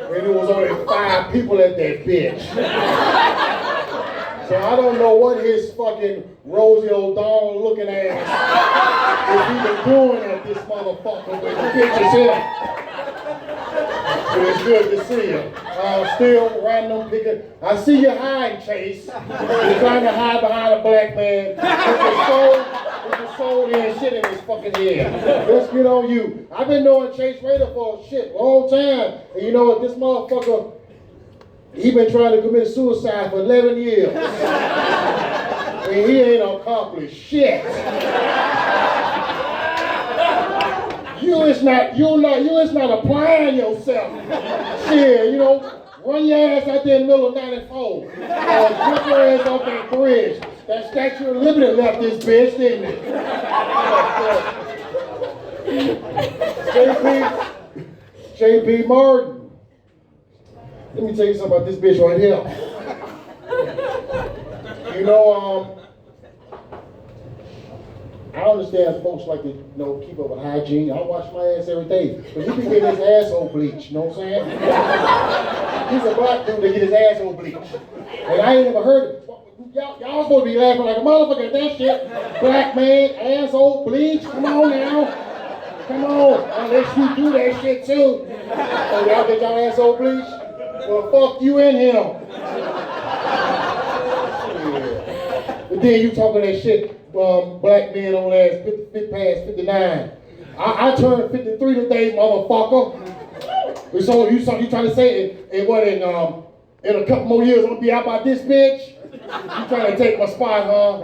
And it was only 5 people at that bitch. So I don't know what his fucking Rosie O'Donnell looking ass is even doing at this motherfucker, but the bitch is here. But it's good to see you. Still random picking. I see you hiding, Chase. You're trying to hide behind a black man. Put your soul in shit in his fucking head. Let's get on you. I've been knowing Chase Rader for a long time. And you know what, this motherfucker, he been trying to commit suicide for 11 years. And he ain't accomplished shit. You is not applying yourself. Shit, run your ass out there in the middle of 94. Put your ass off that bridge. That Statue of Liberty left this bitch, didn't it? JP Martin. Let me tell you something about this bitch right here. I understand folks like to, keep up with hygiene. I wash my ass every day. But he be getting his asshole bleached, you know what I'm saying? He's a black dude that get his asshole bleached. And I ain't never heard it. Y'all supposed to be laughing like a motherfucker at that shit. Black man, asshole bleach. Come on now. Come on. Unless you do that shit too. Oh, y'all get y'all asshole bleached? Well, fuck you and him. Yeah. But then you talking that shit. Black men on last 50 past 59. I turned 53 today, motherfucker. So you trying to say in a couple more years I'm gonna be out by this bitch? You trying to take my spot, huh?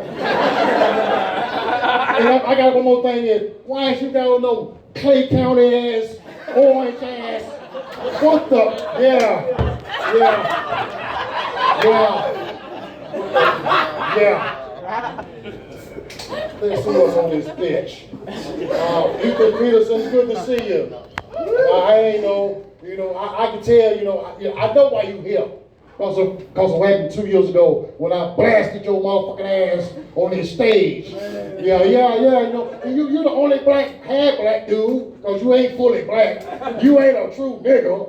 And I got one more thing is, why ain't you got no Clay County ass, orange ass? What the? Yeah. Let's see what's on this bitch. Ethan Peterson, good to see you. I ain't know, I can tell, I know why you here. Because of what happened 2 years ago when I blasted your motherfucking ass on this stage. Yeah, you're the only half black dude, because you ain't fully black. You ain't a true nigga.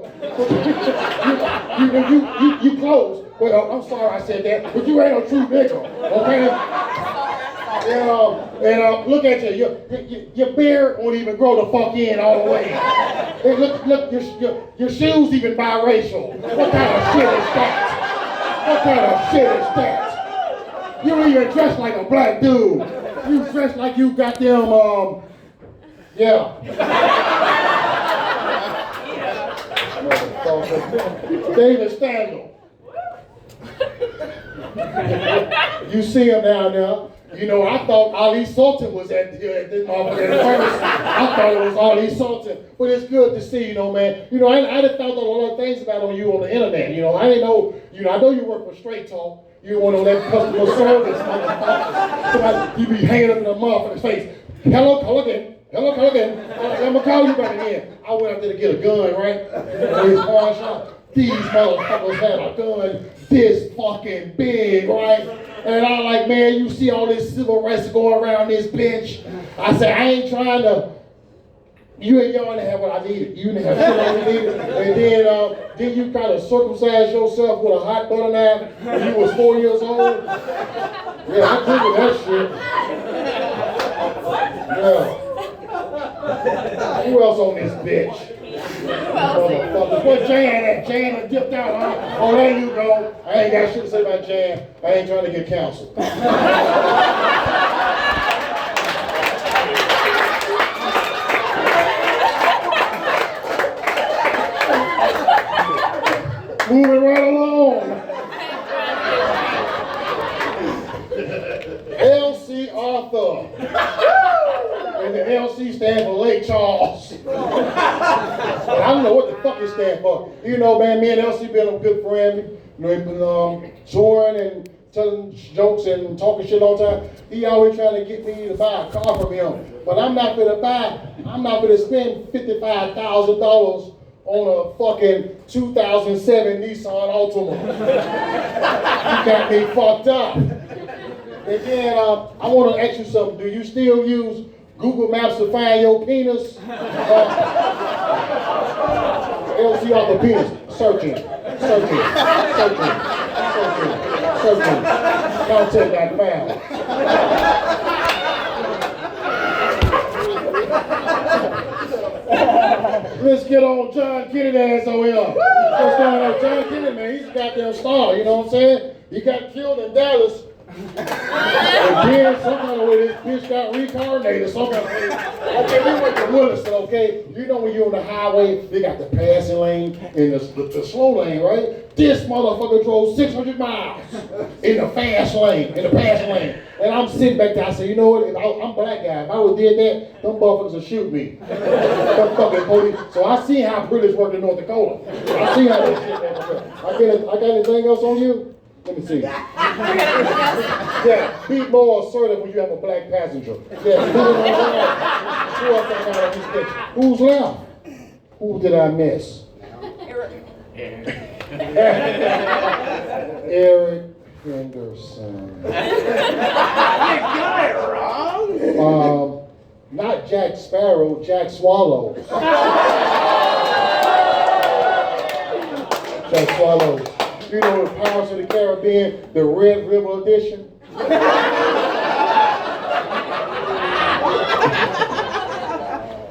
you close. Well, I'm sorry I said that, but you ain't a true nigga, okay? And look at you. Your beard won't even grow the fuck in all the way. Hey, look, your shoes even biracial. What kind of shit is that? You don't even dress like a black dude. You dress like you goddamn, David Standall. You see him down there. You know, I thought Ali Sultan was at this motherfucker at first. I thought it was Ali Sultan. But it's good to see, you know, man. You know, I just found out a lot of things about you on the internet. You know, I didn't know, you know, I know you work for Straight Talk. You want to that customer service, motherfucker. Somebody, you be hanging up in the motherfucker's face. Hello, call again. Hello, call again. I'm gonna call you back again. I went out there to get a gun, right? His pawn shop. These motherfuckers had a gun this fucking big, right? And I'm like, man, you see all this civil rights going around this bitch. I said, I ain't trying to. You ain't y'all didn't have what I needed. You didn't have shit I needed. And then you kind of circumcised yourself with a hot butter knife when you was 4 years old. Yeah, I took that shit. Yeah. Who else on this bitch? What Jan at? Jan dipped out, huh? Oh, there you go. I ain't got shit to say about Jan. I ain't trying to get counseled. Moving right along. L.C. Arthur. And the LC stands for Lake Charles. But I don't know what the fuck it stands for. You know, man, me and LC been a good friend. You know, he been touring and telling jokes and talking shit all the time. He always trying to get me to buy a car from him. But I'm not gonna spend $55,000 on a fucking 2007 Nissan Altima. You got me fucked up. And then I want to ask you something. Do you still use Google Maps to find your penis? LC off the penis. Searching. Contact not found. Let's get on John Kennedy ass over here. What's going on? John Kennedy, man, he's a goddamn star, you know what I'm saying? He got killed in Dallas. Again, some kind of way this bitch got reincarnated, some kind of way. Okay, we went to Williston, okay? You know when you're on the highway, they got the passing lane and the slow lane, right? This motherfucker drove 600 miles in the fast lane, in the passing lane. And I'm sitting back there, I said, you know what, I'm a black guy. If I would did that, them motherfuckers would shoot me. Them fucking police. So I see how privilege work in North Dakota. I see how that shit works. I got anything else on you? Let me see. Yeah, be more assertive when you have a black passenger. Yeah, who's left? Who did I miss? Eric Henderson. You got it wrong. Not Jack Sparrow, Jack Swallow. Jack Swallow. You know, the Pirates of the Caribbean, the Red River edition.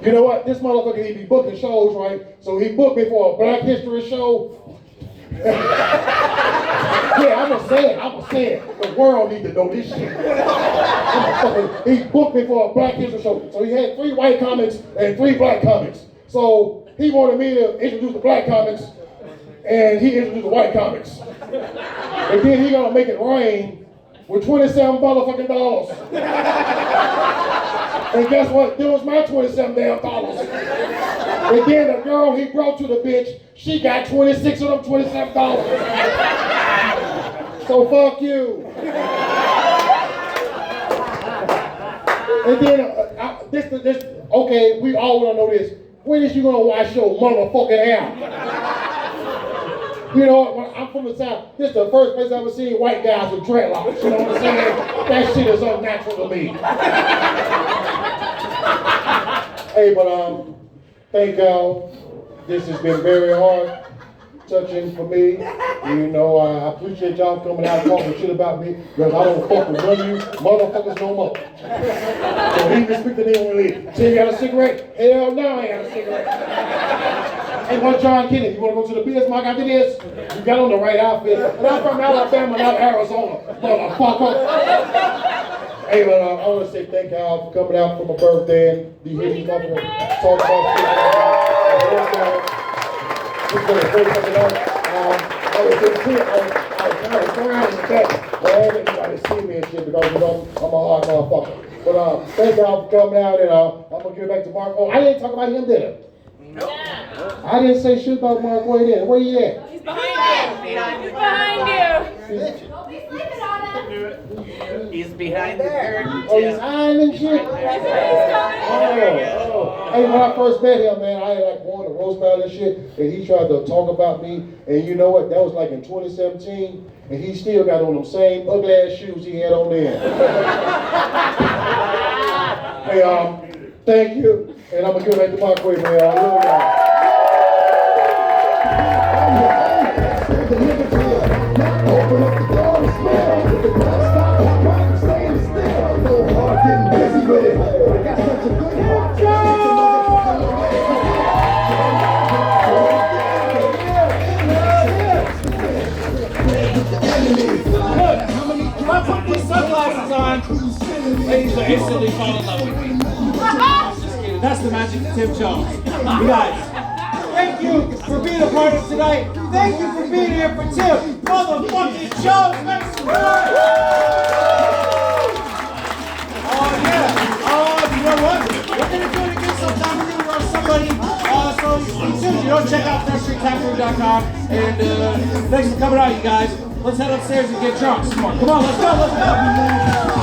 You know what? This motherfucker, he be booking shows, right? So he booked me for a Black History show. Yeah, I'ma say it. The world need to know this shit. He booked me for a Black History show. So he had 3 white comics and 3 black comics. So he wanted me to introduce the black comics, and he introduced the white comics. And then he gonna make it rain with 27 motherfucking dollars. And guess what? There was my 27 damn dollars. And then the girl he brought to the bitch, she got 26 of them $27. So fuck you. And then okay, we all wanna know this. When is you gonna wash your motherfucking hair? You know, when I'm from the South, this is the first place I've ever seen white guys with dreadlocks. You know what I'm saying? That shit is unnatural to me. Hey, but thank y'all. This has been very hard, touching for me. You know, I appreciate y'all coming out and talking shit about me, because I don't fuck with none of you motherfuckers no more. So he can speak to me when we leave. See, you got a cigarette? Hell no, I ain't got a cigarette. Hey, what John Kennedy, you want to go to the Bismarck after this? You got on the right outfit. And I'm from Alabama, not Arizona, motherfucker. Hey, but I want to say thank y'all for coming out for my birthday and you hear these motherfuckers talk about shit. This is the first time I was crying in the back. ain't anybody see me and shit because you know I'm a hard motherfucker. But thank y'all for coming out, and I'm gonna give it back to Mark. Oh, I didn't talk about him, did I? Nope. I didn't say shit about Mark Wade in. Where you at? He's behind you. He's behind you. He's behind the curtain. Oh, he's hiding and shit? Oh. Hey, when I first met him, man, I had like wanted to roast about this shit, and he tried to talk about me, and you know what? That was like in 2017, and he still got on them same ugly ass shoes he had on then. Hey, thank you, and I'm gonna give it back to Mark Wade, man. I love y'all. Open up the door and smell. The glass stop, I'm staying still. No hard getting busy with it. I got such a good heart. If I put these sunglasses on, ladies will instantly fall in love with me. That's the magic of Tim Jones. You guys, thank you for being a part of tonight. Thank you for being here for Tim motherfucking Jones. Make some noise! Oh yeah. You know what? We're gonna do it again sometime. We're gonna roast somebody. So stay tuned. You know, check out FreshStreetTaproom.com. And thanks for coming out, you guys. Let's head upstairs and get drunk some more. Come on, let's go.